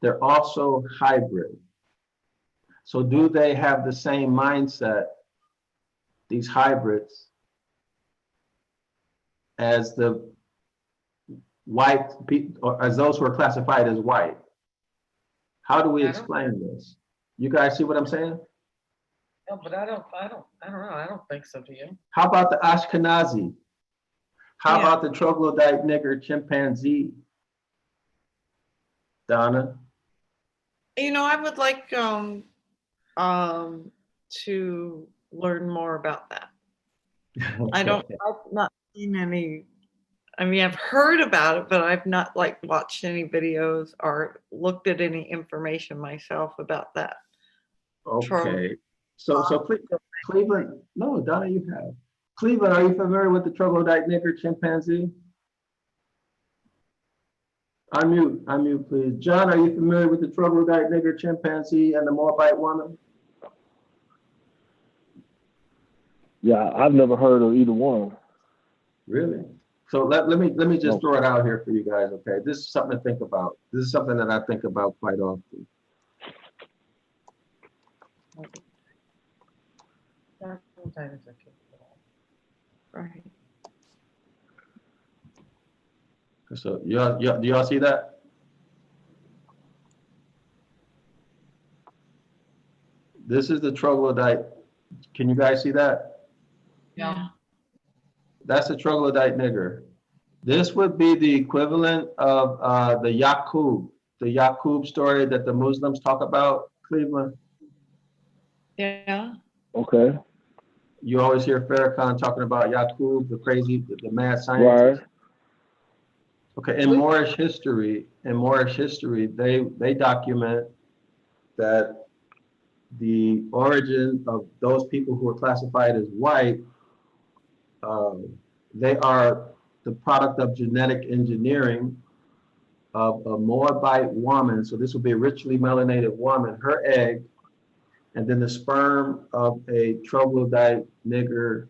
They're also hybrid. So do they have the same mindset, these hybrids, as the white people, or as those who are classified as white? How do we I don't- explain this? You guys see what I'm saying? No, but I don't know. I don't think so, do you? How about the Ashkenazi? How Yeah. about the troglodyte nigger chimpanzee? Donna? You know, I would like to learn more about that. I've not seen any, I mean, I've heard about it, but I've not like watched any videos or looked at any information myself about that. Okay. So Cleveland, no, Donna, you have. Cleveland, are you familiar with the troglodyte nigger chimpanzee? Unmute, please. John, are you familiar with the troglodyte nigger chimpanzee and the Moabite woman? Yeah, I've never heard of either one. Really? So let me just No. throw it out here for you guys, okay? This is something to think about. This is something that I think about quite often. Right. So do y'all see that? This is the troglodyte. Can you guys see that? Yeah. That's the troglodyte nigger. This would be the equivalent of the Yaqub story that the Muslims talk about, Cleveland. Yeah. Okay. You always hear Farrakhan talking about Yaqub, the crazy, the mad scientist. Right. Okay, in Moorish history, they document that the origin of those people who are classified as white, they are the product of genetic engineering of a Moabite woman. So this would be a richly melanated woman, her egg, and then the sperm of a troglodyte nigger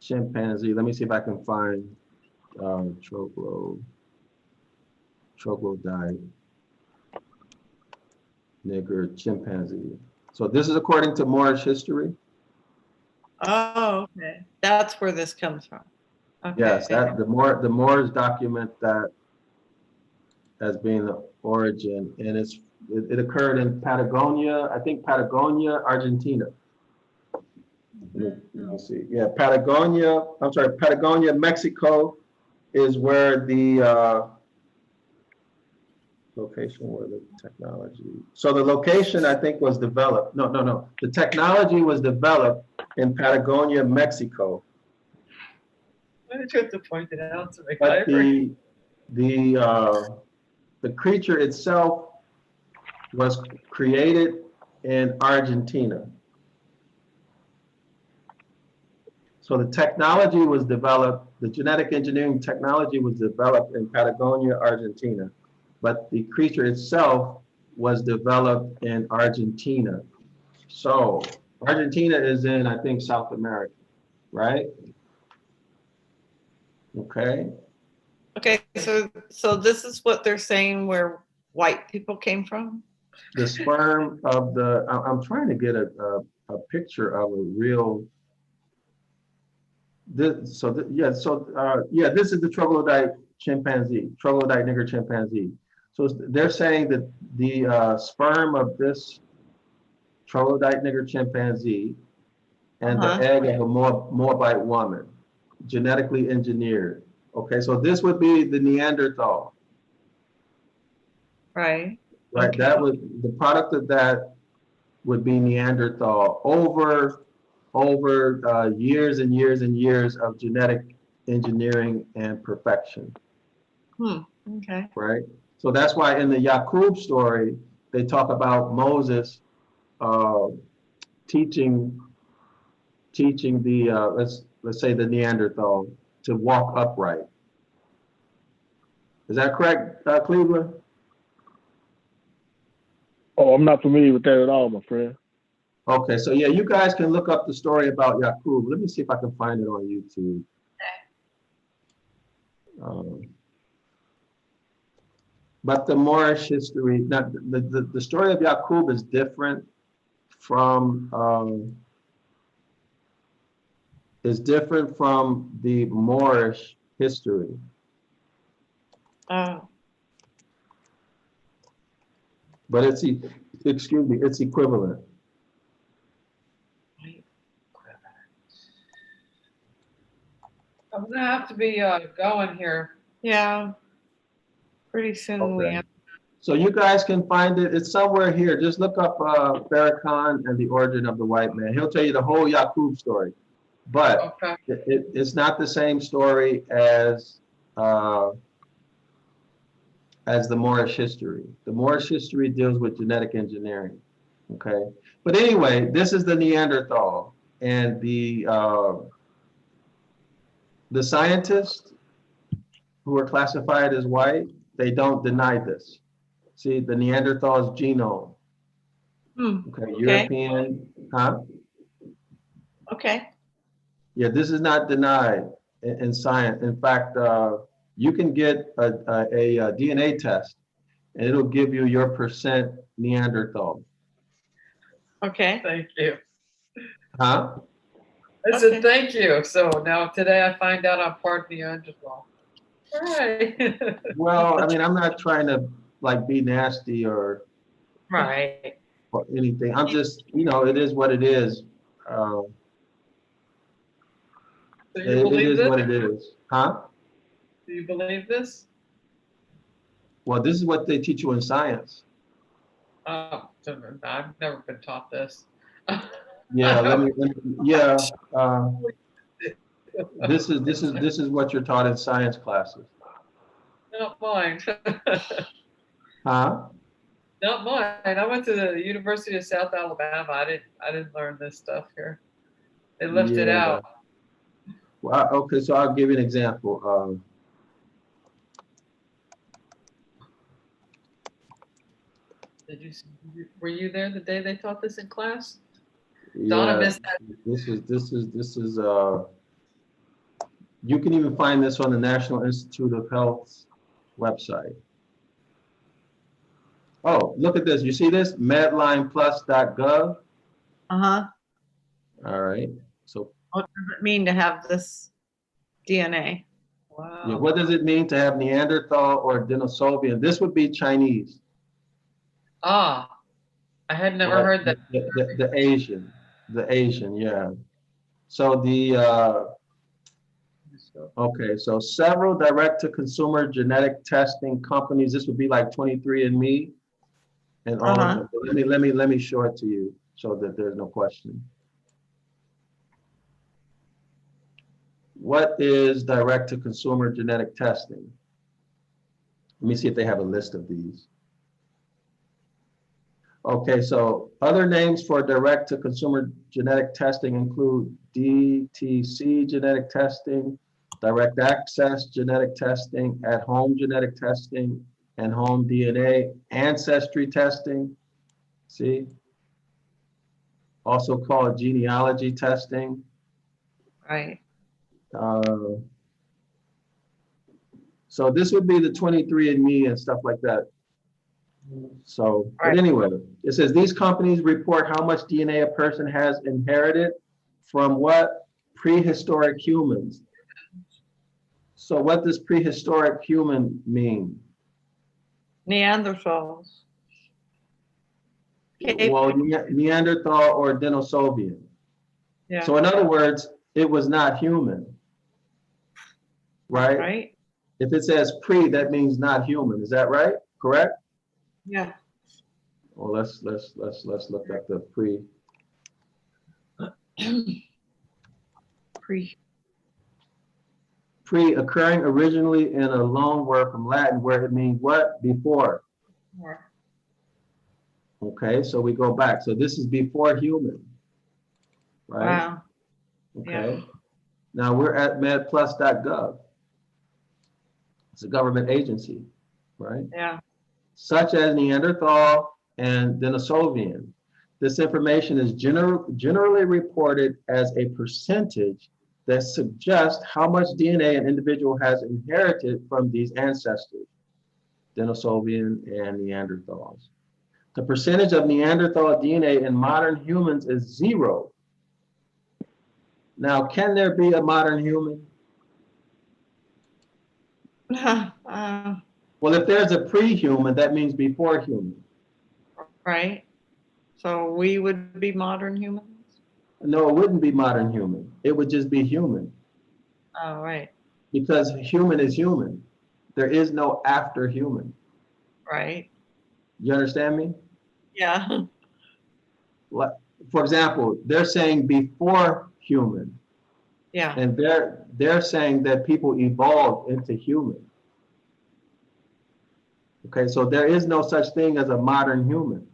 chimpanzee. Let me see if I can find troglodyte nigger chimpanzee. So this is according to Moorish history. Oh, okay. That's where this comes from. Okay. Yes, that the Moors document that as being the origin, and it occurred in Patagonia, I think Patagonia, Argentina. Let me see. Yeah, Patagonia, Mexico is where the location where the technology. So the location I think was developed. No. The technology was developed in Patagonia, Mexico. Why did you have to point it out to me? But the creature itself was created in Argentina. So the technology was developed, the genetic engineering technology was developed in Patagonia, Argentina, but the creature itself was developed in Argentina. So Argentina is in, I think, South America, right? Okay. Okay, so this is what they're saying where white people came from? The sperm of the, I'm trying to get a picture of a real, this is the troglodyte nigger chimpanzee. So they're saying that the sperm of this troglodyte nigger chimpanzee and the egg of a Moabite woman, genetically engineered. Okay, so this would be the Neanderthal, Right. right? Okay. That would, the product of that would be Neanderthal over years and years and years of genetic engineering and perfection, Okay. right? So that's why in the Yaqub story, they talk about Moses teaching the let's say the Neanderthal to walk upright. Is that correct, Cleveland? Oh, I'm not familiar with that at all, my friend. Okay, so yeah, you guys can look up the story about Yaqub. Let me see if I can find it on YouTube. But the Moorish history, now the story of Yaqub is different from the Moorish history. Oh. But it's equivalent. I'm gonna have to be going here. Yeah. Pretty soon we Okay. have. So you guys can find it. It's somewhere here. Just look up Farrakhan and the origin of the white man. He'll tell you the whole Yaqub story. But Okay. it's not the same story as the Moorish history. The Moorish history deals with genetic engineering. Okay. But anyway, this is the Neanderthal, and the scientists who are classified as white, they don't deny this. See, the Neanderthal's genome. Okay, European, huh? Okay. Yeah, this is not denied in science. In fact, you can get a DNA test, and it'll give you your percent Neanderthal. Okay. Thank you. Huh? I said thank you. So now today I find out I'm part Neanderthal. All right. Well, I mean, I'm not trying to like be nasty or Right. anything. I'm just, it is what it is. So you It believe is this? what it is. Huh? Do you believe this? Well, this is what they teach you in science. Oh, I've never been taught this. Yeah, this is what you're taught in science classes. Not mine. Huh? Not mine. I went to the University of South Alabama. I didn't learn this stuff here. They left it Yeah. out. Well, okay, so I'll give you an example. Were you there the day they taught this in class? Donna Yeah, missed that. this is you can even find this on the National Institute of Health's website. Oh, look at this. You see this? Medlineplus.gov. Uh-huh. All right. So What does it mean to have this DNA? Wow. yeah, what does it mean to have Neanderthal or Denisovian? This would be Chinese. Ah, I had never Right? heard that. The Asian, yeah. So okay, so several direct-to-consumer genetic testing companies. This would be like 23andMe, and all of them. Let me show it to you so that there's no question. What is direct-to-consumer genetic testing? Let me see if they have a list of these. Okay, so other names for direct-to-consumer genetic testing include DTC genetic testing, direct access genetic testing, at-home genetic testing, and home DNA, ancestry testing, see? Also called genealogy testing. Right. So this would be the 23andMe and stuff like that. So, but anyway, it says these companies report how much DNA a person has inherited from what? Prehistoric humans. So what does prehistoric human mean? Neanderthals. Well, Neanderthal or Denisovian. Yeah. So in other words, it was not human, right? Right? If it says pre, that means not human. Is that right? Correct? Yeah. Well, let's look at the pre. Pre. Pre occurring originally in a loan word from Latin where it means what? Before. Okay, so we go back. So this is before human, right? Wow. Okay. Yeah. Now we're at medplus.gov. It's a government agency, right? Yeah. Such as Neanderthal and Denisovian. This information is generally reported as a percentage that suggests how much DNA an individual has inherited from these ancestors, Denisovian and Neanderthals. The percentage of Neanderthal DNA in modern humans is 0. Now, can there be a modern human? Well, if there's a pre-human, that means before human. Right? So we would be modern humans? No, it wouldn't be modern human. It would just be human Oh, right, because human is human. There is no after human. right. You understand me? Yeah, For example, they're saying before human, yeah, and they're saying that people evolved into human. Okay, so there is no such thing as a modern human.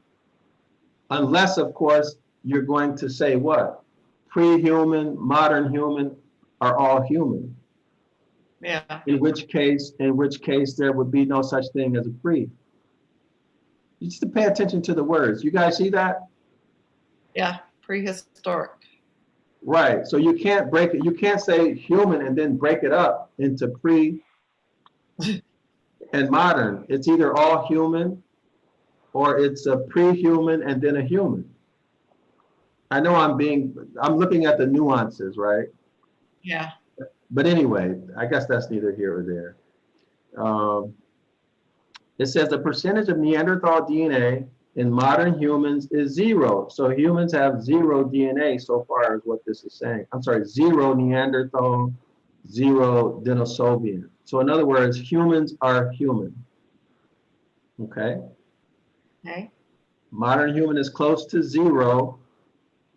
Unless, of course, you're going to say what? Pre-human, modern human are all human. yeah, In which case there would be no such thing as a pre. You just to pay attention to the words. You guys see that? yeah. Prehistoric. Right. So you can't break it. You can't say human and then break it up into pre and modern. It's either all human or it's a pre-human and then a human. I know I'm looking at the nuances, right? Yeah, But anyway, I guess that's neither here or there. It says the percentage of Neanderthal DNA in modern humans is 0. So humans have 0 DNA so far as what this is saying. I'm sorry, 0 Neanderthal, 0 Denisovian. So in other words, humans are human. Okay. okay, Modern human is close to 0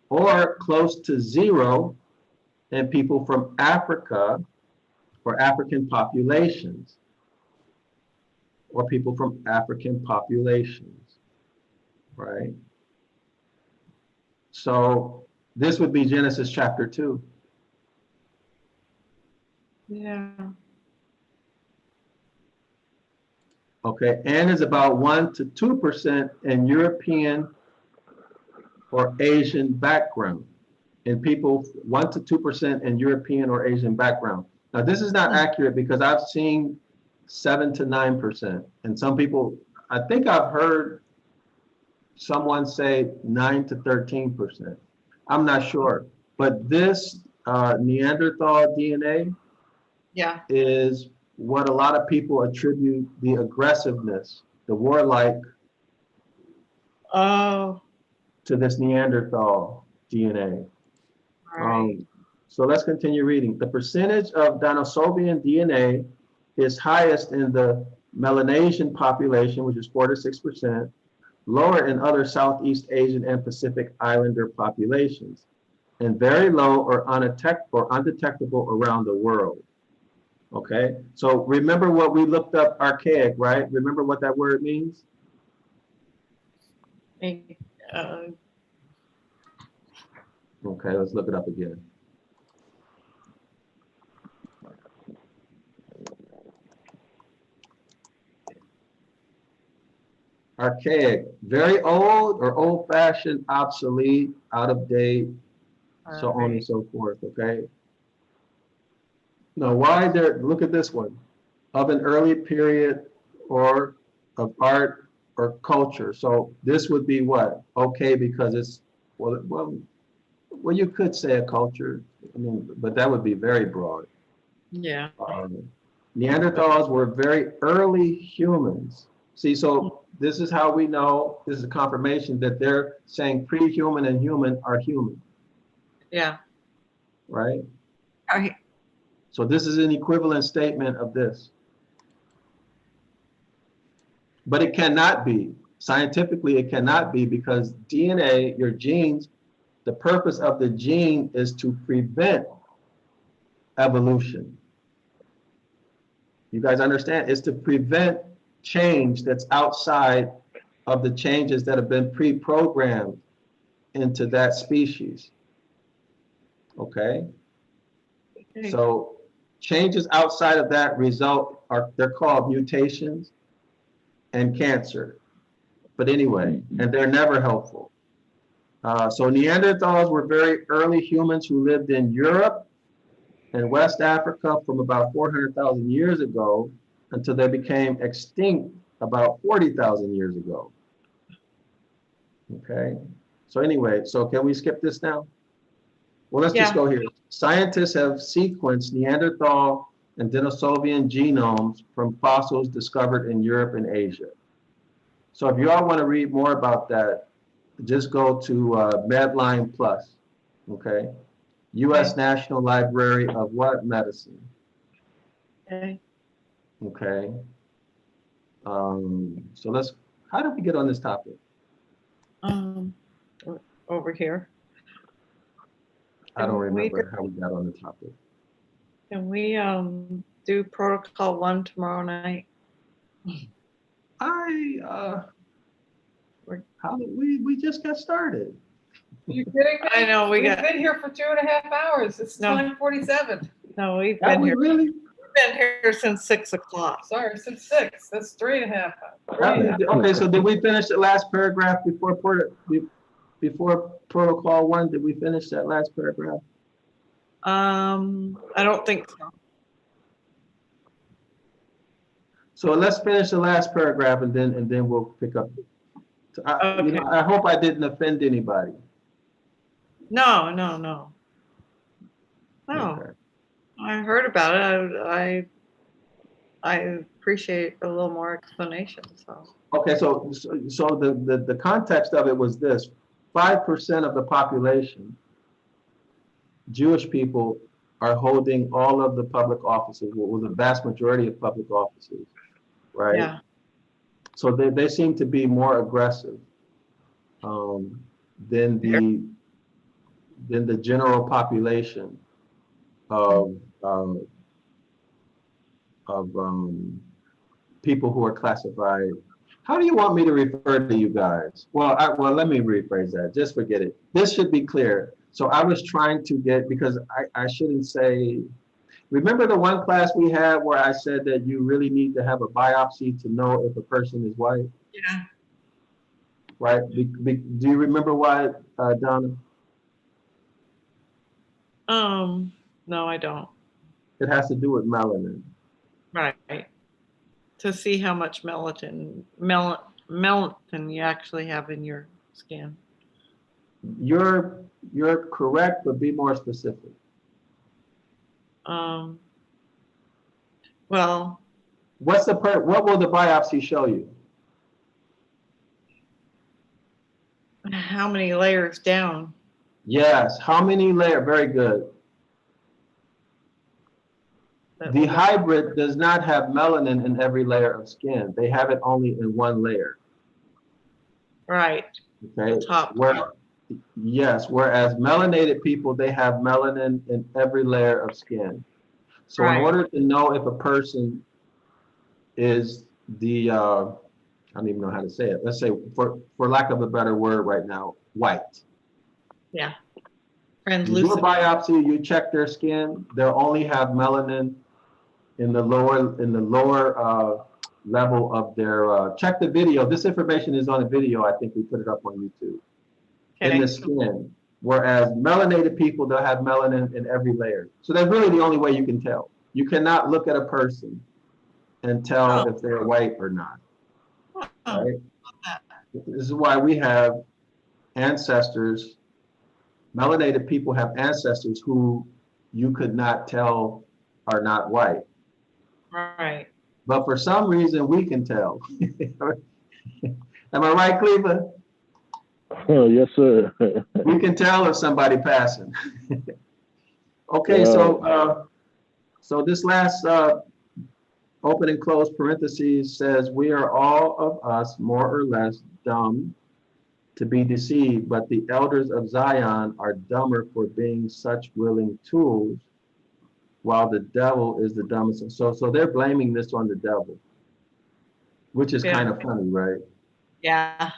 or close to 0 in people from Africa or African populations or people from African populations, right? So this would be Genesis chapter 2. yeah, Okay, N is about 1 to 2% in European or Asian background. In people, 1 to 2% in European or Asian background. Now, this is not accurate because I've seen 7 to 9%. And some people, I think I've heard someone say 9 to 13%. I'm not sure. But this Neanderthal DNA yeah. is what a lot of people attribute the aggressiveness, the warlike, Oh, to this Neanderthal DNA. right. So let's continue reading. The percentage of Denisovian DNA is highest in the Melanesian population, which is 4 to 6%, lower in other Southeast Asian and Pacific Islander populations, and very low or undetectable around the world. Okay, so remember what we looked up, archaic, right? Remember what that word means? Uh, Okay, let's look it up again. Archaic, very old or old-fashioned, obsolete, out of date, so on and right. so forth, okay? Now, why there, look at this one, of an early period or of art or culture. So this would be what? Okay, because it's, well, you could say a culture, I mean, but that would be very broad. Yeah, Neanderthals were very early humans. See, so this is how we know, this is a confirmation that they're saying pre-human and human are human. yeah, right? Right. So this is an equivalent statement of this. But it cannot be. Scientifically, it cannot be because DNA, your genes, the purpose of the gene is to prevent evolution. You guys understand? It's to prevent change that's outside of the changes that have been pre-programmed into that species. Okay? Okay. So changes outside of that result they're called mutations and cancer. But anyway, and they're never helpful. So Neanderthals were very early humans who lived in Europe and West Africa from about 400,000 years ago until they became extinct about 40,000 years ago. Okay. So anyway, so can we skip this now? Well, let's just Yeah. go here. Scientists have sequenced Neanderthal and Denisovan genomes from fossils discovered in Europe and Asia. So if you all want to read more about that, just go to Medline Plus, okay? U.S. Okay. National Library of what? Medicine, Okay. okay? So how did we get on this topic? Um, over here. I don't Can we remember how we got on the topic. Can we do protocol 1 tomorrow night? We just got started. You kidding me? I know We've been here for 2.5 hours. It's No. 9:47. No, we've Have been we here. really? We've been here since 6 o'clock. Sorry, since 6. That's 3.5 hours. Okay, so did we finish the last paragraph before protocol 1? Did we finish that last paragraph? I don't think so. So let's finish the last paragraph and then we'll pick up. Okay. I hope I didn't offend anybody. No, no, no. No, Okay. I heard about it. I appreciate a little more explanation. So Okay, so the context of it was this: 5% of the population, Jewish people, are holding all of the public offices, well, the vast majority of public offices, right? yeah, So they seem to be more aggressive than the general population of people who are classified. How do you want me to refer to you guys? Well, let me rephrase that. Just forget it. This should be clear. So I was trying to get, because I shouldn't say, remember the one class we had where I said that you really need to have a biopsy to know if a person is white, yeah. right? Do you remember why, Donna? No, I don't. It has to do with melanin. Right. To see how much melanin you actually have in your skin. You're correct, but be more specific. Well, What will the biopsy show you? how many layers down? Yes. How many layers? Very good. The hybrid does not have melanin in every layer of skin. They have it only in one layer. Right. Okay. The top. Yes. Whereas melanated people, they have melanin in every layer of skin. So Right. in order to know if a person is I don't even know how to say it. Let's say, for lack of a better word right now, white. Yeah. You do a Translucent. biopsy, you check their skin, they'll only have melanin in the lower level of their, check the video. This information is on a video. I think we put it up on YouTube. In Okay. the skin. Whereas melanated people, they'll have melanin in every layer. So that's really the only way you can tell. You cannot look at a person and tell if they're white or not. Oh, Right? This is why we have ancestors, melanated people have ancestors who you could not tell are not white. right. But for some reason, we can tell. Am I right, Cleveland? Oh, yes, sir. We can tell if somebody passing. Okay, so this last open and close parentheses says, we are all of us more or less dumb to be deceived, but the elders of Zion are dumber for being such willing tools, while the devil is the dumbest. So they're blaming this on the devil, which is kind of funny, right? Yeah.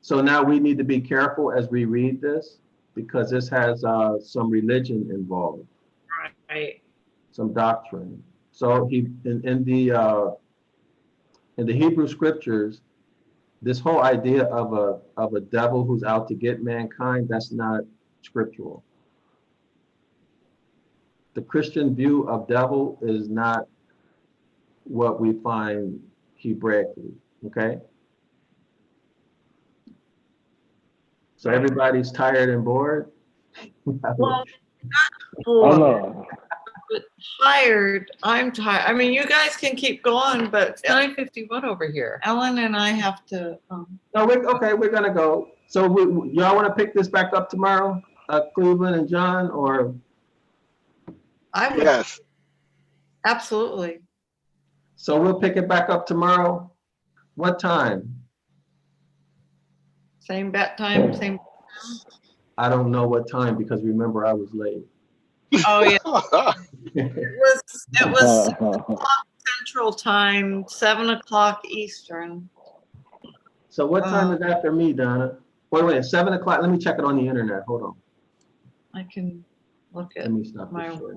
So now we need to be careful as we read this, because this has some religion involved, Right. some doctrine. So in the Hebrew scriptures, this whole idea of a devil who's out to get mankind, that's not scriptural. The Christian view of devil is not what we find Hebraically, okay? So everybody's tired and bored? Well, Oh no. tired. I'm tired. I mean, you guys can keep going, but It's 9:51 over here. Ellen and I have to. No, we're gonna go. So y'all wanna pick this back up tomorrow, Cleveland and John, or? I would Yes. absolutely. So we'll pick it back up tomorrow? What time? Same bat time, same. I don't know what time, because remember, I was late. Oh yeah, it was Central Time, 7 o'clock Eastern. So what time is after me, Donna? Wait, 7 o'clock, let me check it on the internet, hold on. I can look at Let me stop my. this short.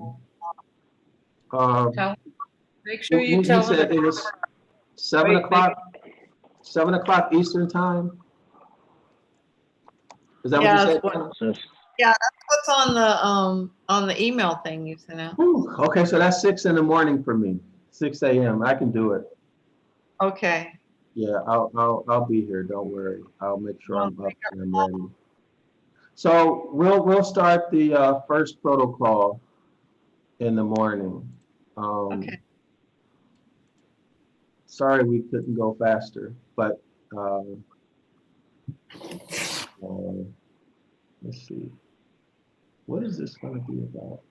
Make sure you You tell said them. it was 7 Wait, o'clock, 7 o'clock Eastern time? Is that Yeah, what you that's said? what- Donna? What's on the email thing you sent out? Whew, okay, so that's 6 in the morning for me, 6 a.m. I can do it. Okay. Yeah, I'll be here, don't worry. I'll make sure I'm up and I'm ready. So we'll start the first protocol in the morning. Okay. Sorry we couldn't go faster, but let's see. What is this going to be about?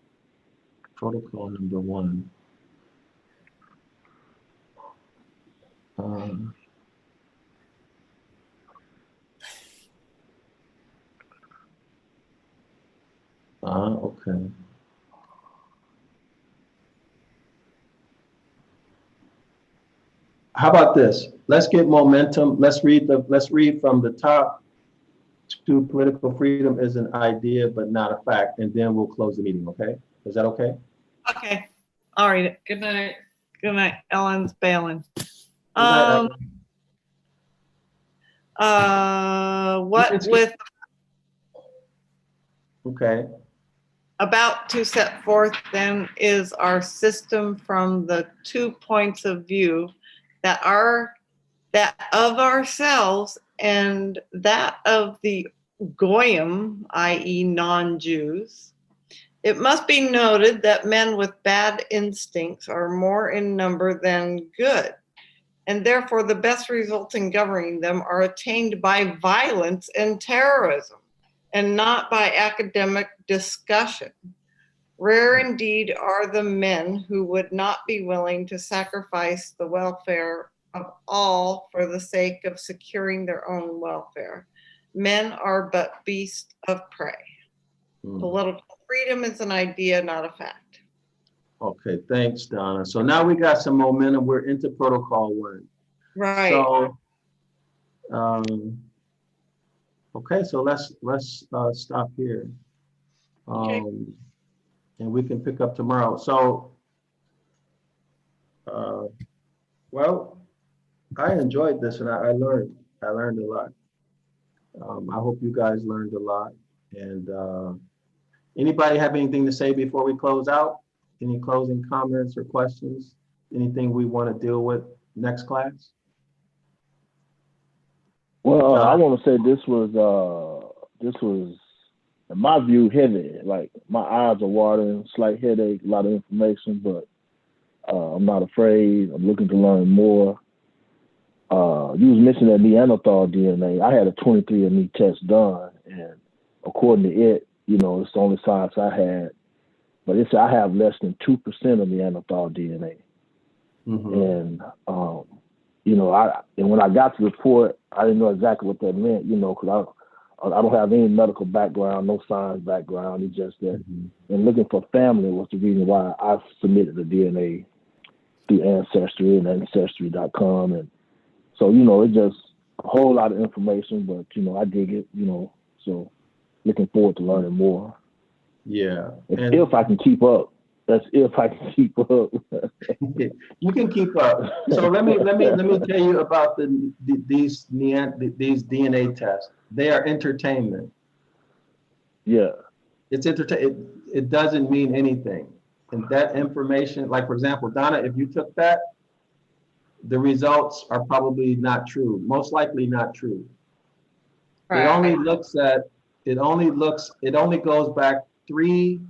Protocol number 1. Okay. How about this? Let's get momentum. Let's read from the top to political freedom is an idea, but not a fact, and then we'll close the meeting, okay? Is that okay? Okay. All right. Good night. Good night. Ellen's bailing. night, What with Okay. about to set forth then is our system from the 2 points of view that are that of ourselves and that of the Goyim, i.e. non-Jews. It must be noted that men with bad instincts are more in number than good, and therefore the best results in governing them are attained by violence and terrorism, and not by academic discussion. Rare indeed are the men who would not be willing to sacrifice the welfare of all for the sake of securing their own welfare. Men are but beasts of prey. Political freedom is an idea, not a fact. Okay, thanks, Donna. So now we got some momentum. We're into protocol 1. Right. So, okay, so let's stop here. Okay. And we can pick up tomorrow. So, well, I enjoyed this and I learned a lot. I hope you guys learned a lot. And anybody have anything to say before we close out? Any closing comments or questions? Anything we want to deal with next class? Well, I want to say this was, in my view, heavy. Like my eyes are watering, slight headache, a lot of information, but I'm not afraid. I'm looking to learn more. You was mentioning that Neanderthal DNA. I had a 23andMe test done, and according to it, you know, it's the only science I had. But it's I have less than 2% of Neanderthal DNA. And you know, when I got the report, I didn't know exactly what that meant, you know, because I don't have any medical background, no science background. It's just that, and looking for family was the reason why I submitted the DNA through Ancestry and Ancestry.com. And so, you know, it's just a whole lot of information, but, you know, I dig it, you know, so looking forward to learning more. Yeah. If I can keep up. That's if I can keep up. You can keep up. So let me tell you about these DNA tests. They are entertainment. Yeah. It's it doesn't mean anything. And that information, like for example, Donna, if you took that, the results are probably not true. Most likely not true. Right. It only goes back 3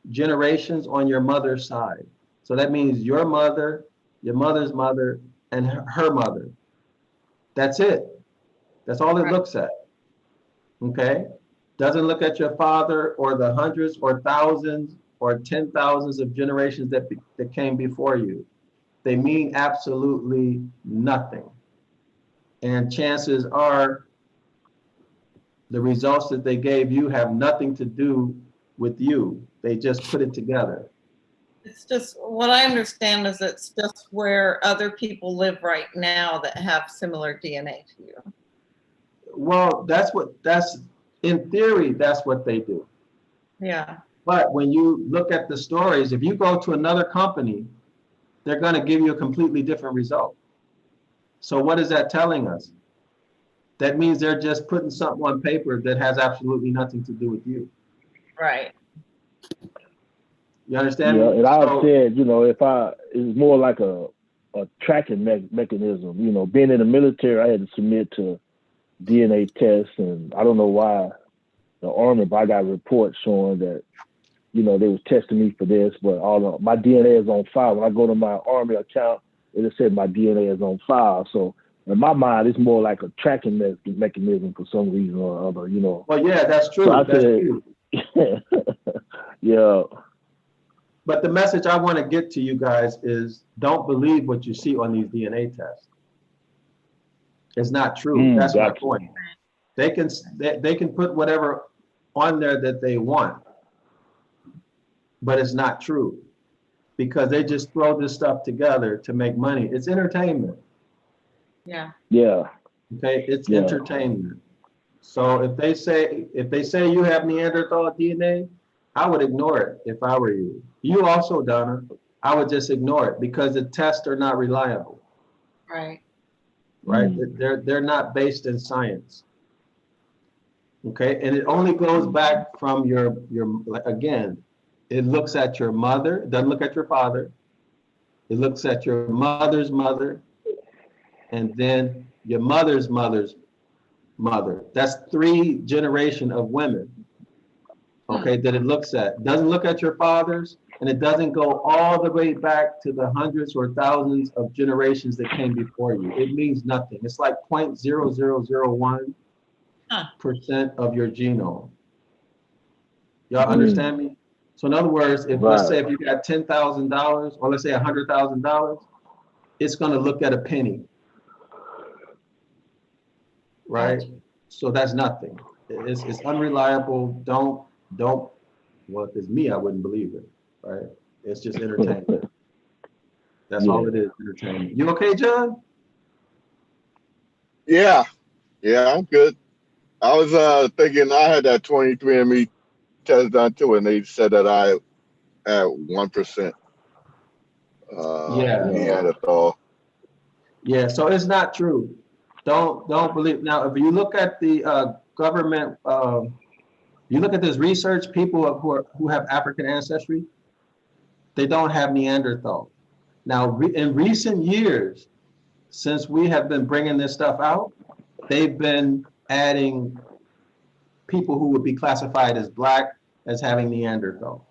generations on your mother's side. So that means your mother, your mother's mother, and her mother. That's it. That's all it looks at. Okay? Doesn't look at your father or the hundreds or thousands or 10,000s of generations that came before you. They mean absolutely nothing. And chances are the results that they gave you have nothing to do with you. They just put it together. It's just, what I understand is it's just where other people live right now that have similar DNA to you. Well, that's in theory, that's what they do. Yeah. But when you look at the stories, if you go to another company, they're going to give you a completely different result. So what is that telling us? That means they're just putting something on paper that has absolutely nothing to do with you. Right. You understand? Yeah, and I've said, you know, it's more like a tracking mechanism. You know, being in the military, I had to submit to DNA tests, and I don't know why the Army, but I got reports showing that, you know, they was testing me for this, but my DNA is on file. When I go to my Army account, it just said my DNA is on file. So in my mind, it's more like a tracking mechanism for some reason or other, you know. Well, yeah, that's true. So That's true. Yeah. But the message I want to get to you guys is don't believe what you see on these DNA tests. It's not true. That's my point. They can put whatever on there that they want, but it's not true because they just throw this stuff together to make money. It's entertainment. Yeah. Yeah. Okay, it's entertainment. So if they say you have Neanderthal DNA, I would ignore it if I were you. You also, Donna, I would just ignore it because the tests are not reliable. Right. Right? They're not based in science. Okay, and it only goes back from your again, it looks at your mother, it doesn't look at your father. It looks at your mother's mother, and then your mother's mother's mother. That's 3 generations of women. Okay, that it looks at. It doesn't look at your fathers, and it doesn't go all the way back to the hundreds or thousands of generations that came before you. It means nothing. It's like 0.0001% of your genome. Y'all understand me? So in other words, if let's say if you got $10,000 or let's say $100,000, it's going to look at a penny. Right? So that's nothing. It's unreliable. Don't, well, if it's me, I wouldn't believe it, right? It's just entertainment. That's all it is, entertainment. You okay, John? Yeah, I'm good. I was thinking I had that 23andMe test done too, and they said that I had 1% Neanderthal. Yeah, so it's not true. Don't believe. Now, if you look at the government, you look at this research, people who have African ancestry, they don't have Neanderthal. Now, in recent years, since we have been bringing this stuff out, they've been adding people who would be classified as Black as having Neanderthal.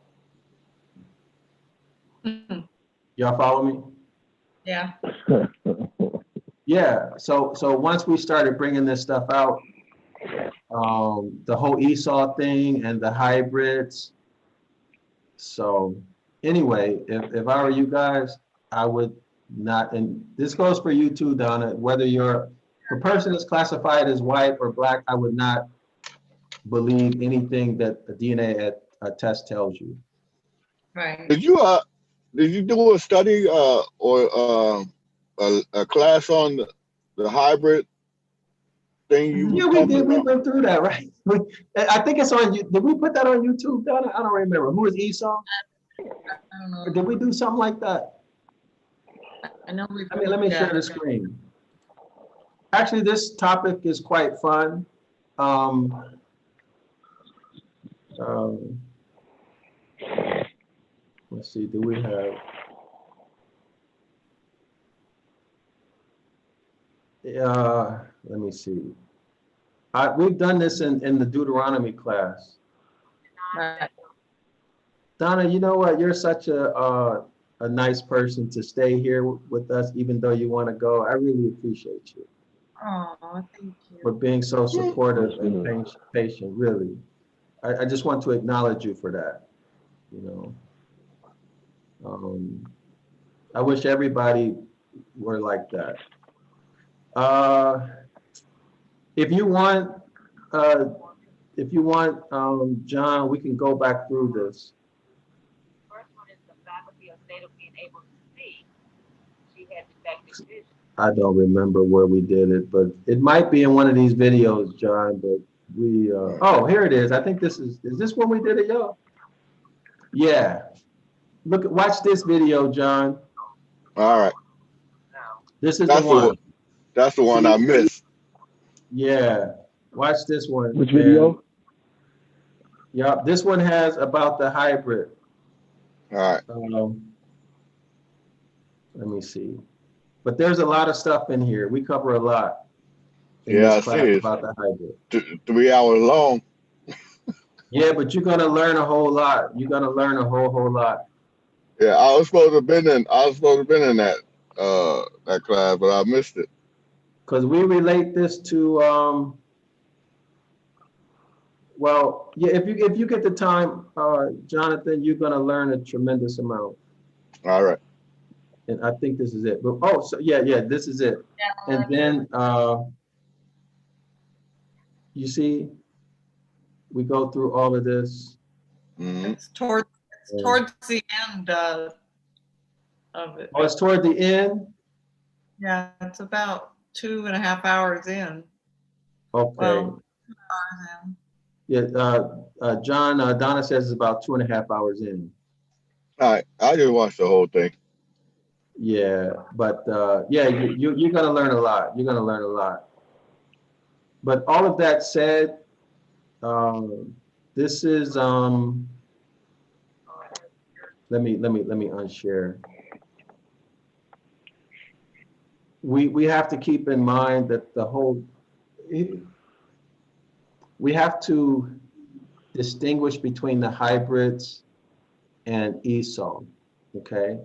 Y'all follow me? Yeah. Yeah. So once we started bringing this stuff out, the whole Esau thing and the hybrids. So anyway, if I were you guys, I would not, and this goes for you too, Donna, whether you're, if a person is classified as white or black, I would not believe anything that the DNA test tells you. Right. Did you do a study or a class on the hybrid thing you Yeah, was we talking did. We about? went through that, right? I think it's on you. Did we put that on YouTube, Donna? I don't remember. Who is Esau? I don't know. Or did we do something like that? I know we. Let me share the screen. Actually, this topic is quite fun. Let's see, do we have? Let me see. We've done this in the Deuteronomy class. Right. Donna, you know what? You're such a nice person to stay here with us, even though you want to go. I really appreciate you Oh, thank for you. being so supportive and patient, really. I just want to acknowledge you for that, you know. I wish everybody were like that. If you want, John, we can go back through this. First one is the faculty of state of being able to see. She had defective vision. I don't remember where we did it, but it might be in one of these videos, John, but we, oh, here it is. I think is this when we did it, y'all? Yeah. Look, watch this video, John. All right. This is That's the one. That's the one I missed. Yeah. Watch this one. Which video? Yeah, this one has about the hybrid. All right. Let me see. But there's a lot of stuff in here. We cover a lot in Yeah, I this see class it. about the hybrid. 3 hours long. Yeah, but you're gonna learn a whole lot. You're gonna learn a whole lot. Yeah, I was supposed to have been in that that class, but I missed it. Because we relate this to well, yeah, if you get the time, Jonathan, you're gonna learn a tremendous amount. All right. And I think this is it. But oh, so yeah, this is it. Yeah, And then you see, we go through all of this. Mm-hmm. it's towards the end of it. Oh, it's toward the end. Yeah, it's about 2.5 hours in. Okay. Well, 2 hours in. Yeah, John, Donna says it's about 2.5 hours in. All right. I just watched the whole thing. Yeah, but yeah, you're gonna learn a lot. You're gonna learn a lot. But all of that said, this is let me unshare. We have to keep in mind that we have to distinguish between the hybrids and Esau, okay?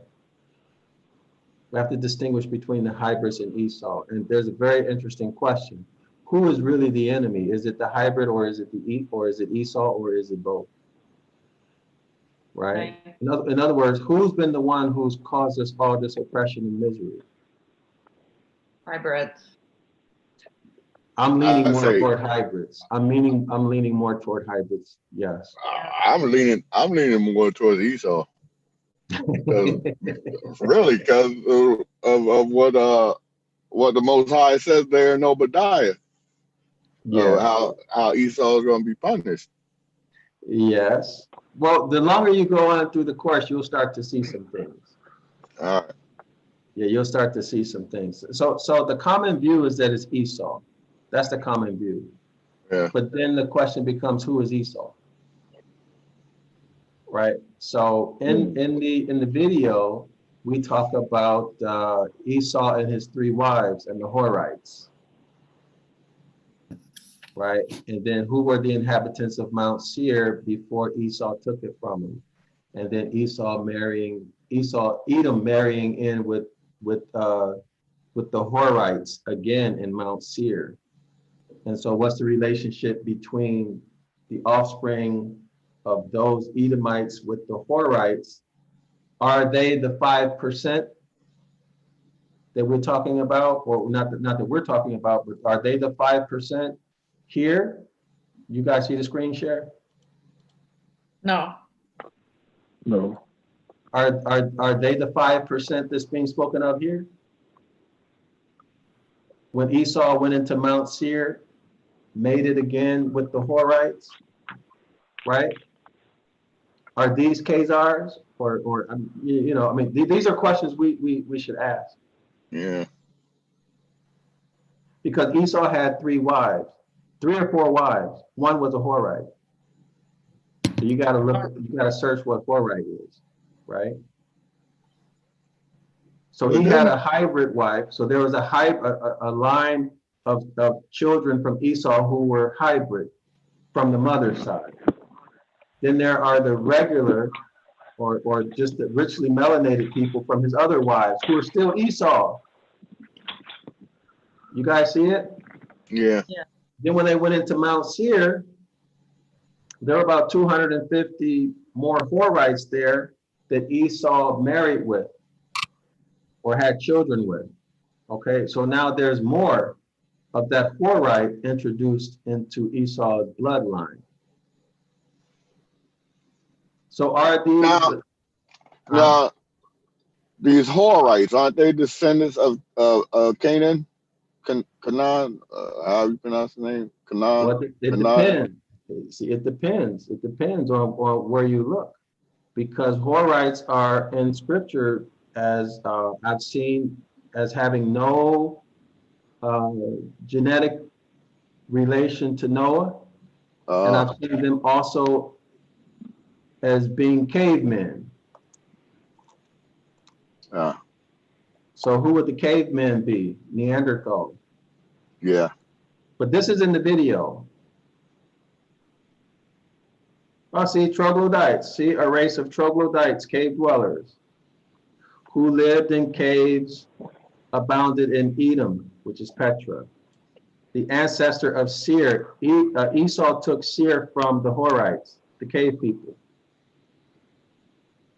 We have to distinguish between the hybrids and Esau. And there's a very interesting question. Who is really the enemy? Is it the hybrid, or is it Esau, or is it both? Right? In other words, who's been the one who's caused us all this oppression and misery? Hybrids. I'm leaning more say- toward hybrids. I'm leaning more toward hybrids. Yes. I'm leaning more towards Esau. Really, because of what the Most High says there in Obadiah. Yeah. How Esau is going to be punished. Yes. Well, the longer you go on through the course, you'll start to see some things. All right. Yeah, you'll start to see some things. So the common view is that it's Esau. That's the common view. Yeah. But then the question becomes, who is Esau? Right. So in the video, we talk about Esau and his 3 wives and the Horites. Right. And then who were the inhabitants of Mount Seir before Esau took it from him? And then Edom marrying in with the Horites again in Mount Seir. And so what's the relationship between the offspring of those Edomites with the Horites? Are they the 5% that we're talking about, or not that we're talking about, but are they the 5% here? You guys see the screen share? No. No. Are they the 5% that's being spoken of here? When Esau went into Mount Seir, made it again with the Horites, right? Are these Khazars, or you know, I mean, these are questions we should ask. Yeah. Because Esau had 3 wives, 3 or 4 wives. One was a Horite. So you got to look, you got to search what Horite is, right? So he had a hybrid wife. So there was a line of children from Esau who were hybrid from the mother's side. Then there are the regular or just the richly melanated people from his other wives who are still Esau. You guys see it? Yeah. Then when they went into Mount Seir, there were about 250 more Horites there that Esau married with or had children with. Okay, so now there's more of that Horite introduced into Esau's bloodline. So are these Now, these Horites, aren't they descendants of Canaan? Canaan, how you pronounce the name? Canaan? Well, it depends. See, it depends. It depends on where you look. Because Horites are in scripture as I've seen as having no genetic relation to Noah. And I've seen them also as being cavemen. So who would the cavemen be? Neanderthal. Yeah. But this is in the video. Oh, see, troglodytes. See, a race of troglodytes, cave dwellers, who lived in caves, abounded in Edom, which is Petra. The ancestor of Seir, Esau took Seir from the Horites, the cave people.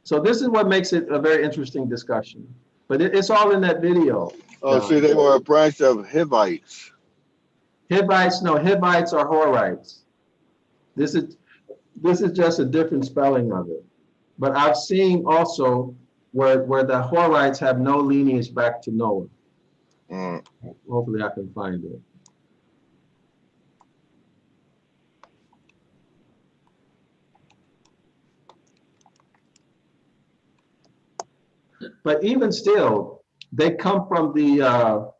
So this is what makes it a very interesting discussion. But it's all in that video. Oh, see, they were a branch of Hivites. Hivites, no, Hivites are Horites. This is just a different spelling of it. But I've seen also where the Horites have no lineage back to Noah. Hopefully I can find it. But even still, they come from the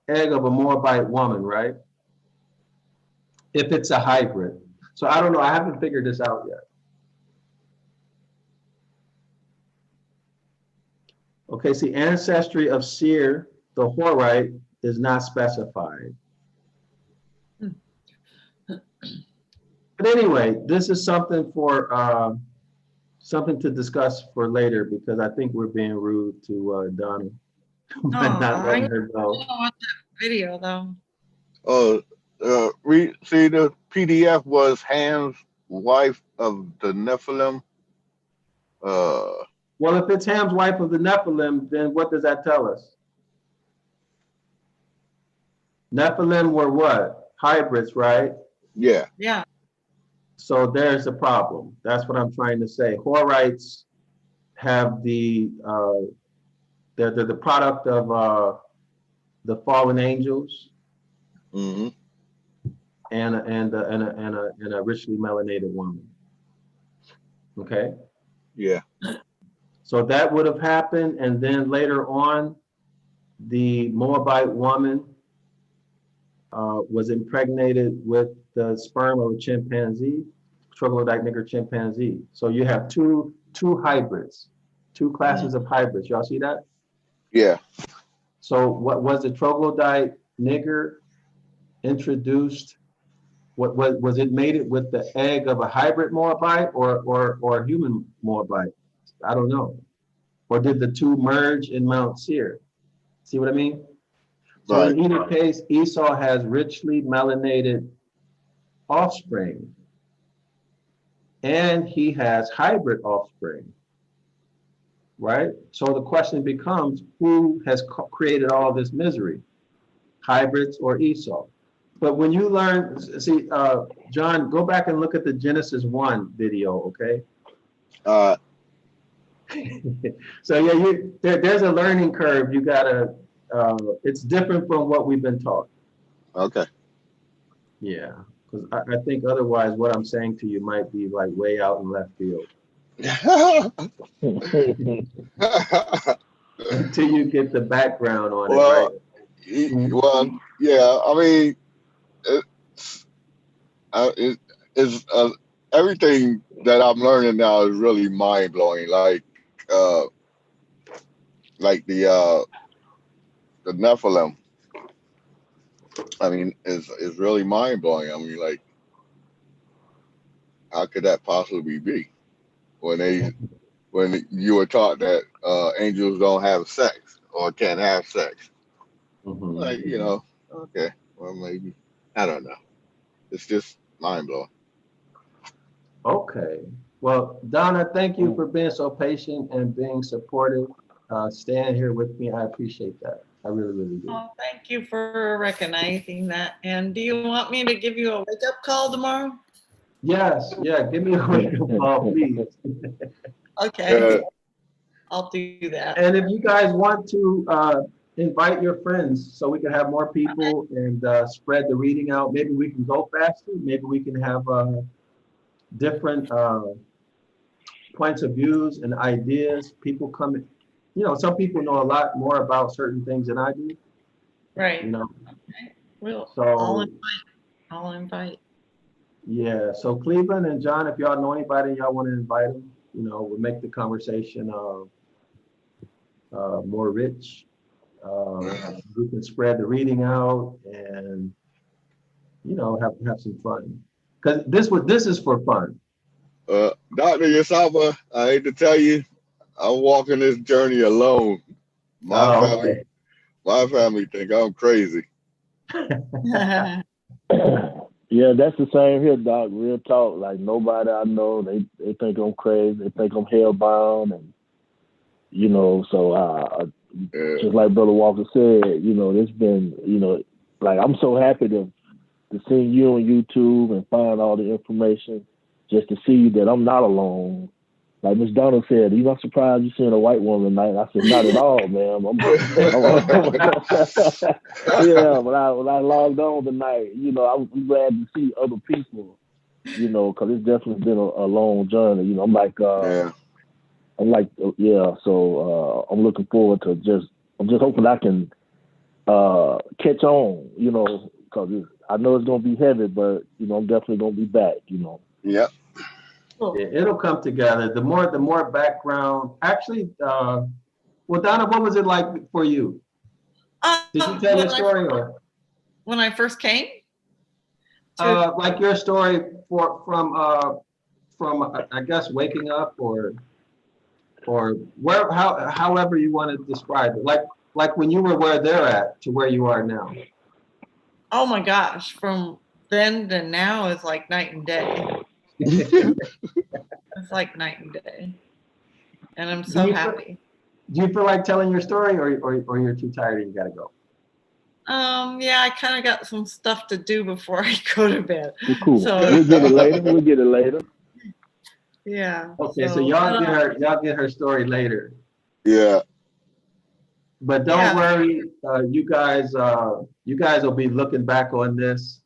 egg of a Moabite woman, right? If it's a hybrid. So I don't know, I haven't figured this out yet. Okay, see, ancestry of Seir, the Horite, is not specified. But anyway, this is something for something to discuss for later, because I think we're being rude to Donna by not letting her go. I don't want that video though. See, the PDF was Ham's wife of the Nephilim. Well, if it's Ham's wife of the Nephilim, then what does that tell us? Nephilim were what? Hybrids, right? Yeah. Yeah. So there's a problem. That's what I'm trying to say. Horites have they're the product of the fallen angels and a richly melanated woman. Okay. Yeah. So that would have happened, and then later on, the Moabite woman was impregnated with the sperm of a chimpanzee, troglodyte nigger chimpanzee. So you have two hybrids, 2 classes of hybrids. Y'all see that? Yeah. So what was the troglodyte nigger introduced? What was it mated with the egg of a hybrid Moabite or human Moabite? I don't know. Or did the 2 merge in Mount Seir? See what I mean? So in either case, Esau has richly melanated offspring, and he has hybrid offspring, right? So the question becomes, who has created all this misery, hybrids or Esau? But when you learn, see, John, go back and look at the Genesis 1 video, okay? So yeah, there's a learning curve. You gotta, it's different from what we've been taught. Okay. Yeah, because I think otherwise what I'm saying to you might be like way out in left field until you get the background on Well, it, right? well, yeah. I mean, it's everything that I'm learning now is really mind blowing. Uh, like the Nephilim. I mean, is really mind blowing. I mean, like, how could that possibly be when you were taught that angels don't have sex or can't have sex? Like, okay, well, maybe, I don't know. It's just mind blowing. Okay. Well, Donna, thank you for being so patient and being supportive. Staying here with me, I appreciate that. I really, really do. Oh, thank you for recognizing that. And do you want me to give you a wake up call tomorrow? Yes, yeah, give me a wake-up call, please. Okay, I'll do that. And if you guys want to invite your friends so we can have more people and spread the reading out, maybe we can go faster. Maybe we can have different points of views and ideas. People come, some people know a lot more about certain things than I do. Right. So I'll invite. Yeah, so Cleveland and John, if y'all know anybody, y'all want to invite them, we'll make the conversation more rich. We can spread the reading out and, have some fun. Because this is for fun. Dr. Yasaba, I hate to tell you, I'm walking this journey alone. My family think I'm crazy. Yeah, that's the same here, Doc. Real talk. Like, nobody I know, they think I'm crazy. They think I'm hellbound, and so just like Brother Walker said, it's been, like, I'm so happy to see you on YouTube and find all the information, just to see that I'm not alone. Like Miss Donna said, "You not surprised you seeing a white woman tonight?" I said, "Not at all, ma'am." Yeah, when I logged on tonight, I'm glad to see other people, because it's definitely been a long journey. I'm like, So I'm looking forward to I'm just hoping I can catch on, because I know it's gonna be heavy, but I'm definitely gonna be back. Yep. Yeah, it'll come together. The more background. Actually, well, Donna, what was it like for you? Did you tell your story when I first came? Like your story from I guess waking up or however you want to describe it. Like when you were where they're at to where you are now. Oh my gosh, from then to now is like night and day. It's like night and day. And I'm so happy. Do you feel like telling your story or you're too tired and you gotta go? Yeah, I kind of got some stuff to do before I go to bed. Well, cool. So, we'll get it later. Yeah. Okay, so y'all get her story later. Yeah. But don't worry, you guys will be looking back on this.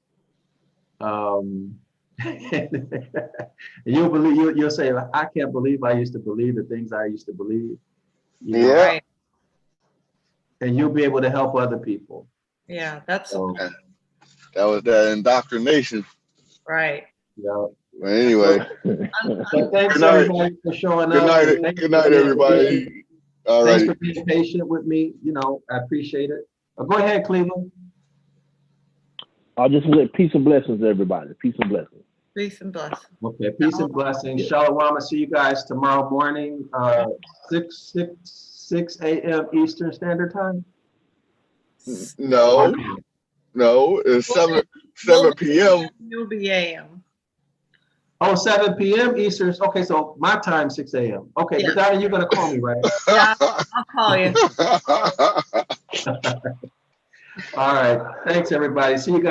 You'll say, I can't believe I used to believe the things I used to believe. Yeah. Right. And you'll be able to help other people. Yeah, that's that was that indoctrination. Right. Yeah. But anyway. So thanks everybody for showing up. Good night, everybody. All right. Thanks for being patient with me. I appreciate it. Go ahead, Cleveland. I'll just say peace and blessings, everybody. Peace and blessings. Peace and blessings. Okay, peace and blessings. Shalom. I'll see you guys tomorrow morning, 6 a.m. Eastern Standard Time. No. Okay. No, it's Well, 7 p.m. You'll be AM. Oh, 7 p.m. Eastern. Okay, so my time 6 a.m. Okay, Yeah. but Donnie, you're gonna call me, right? Yeah, I'll call you. All right. Thanks, everybody. See you guys.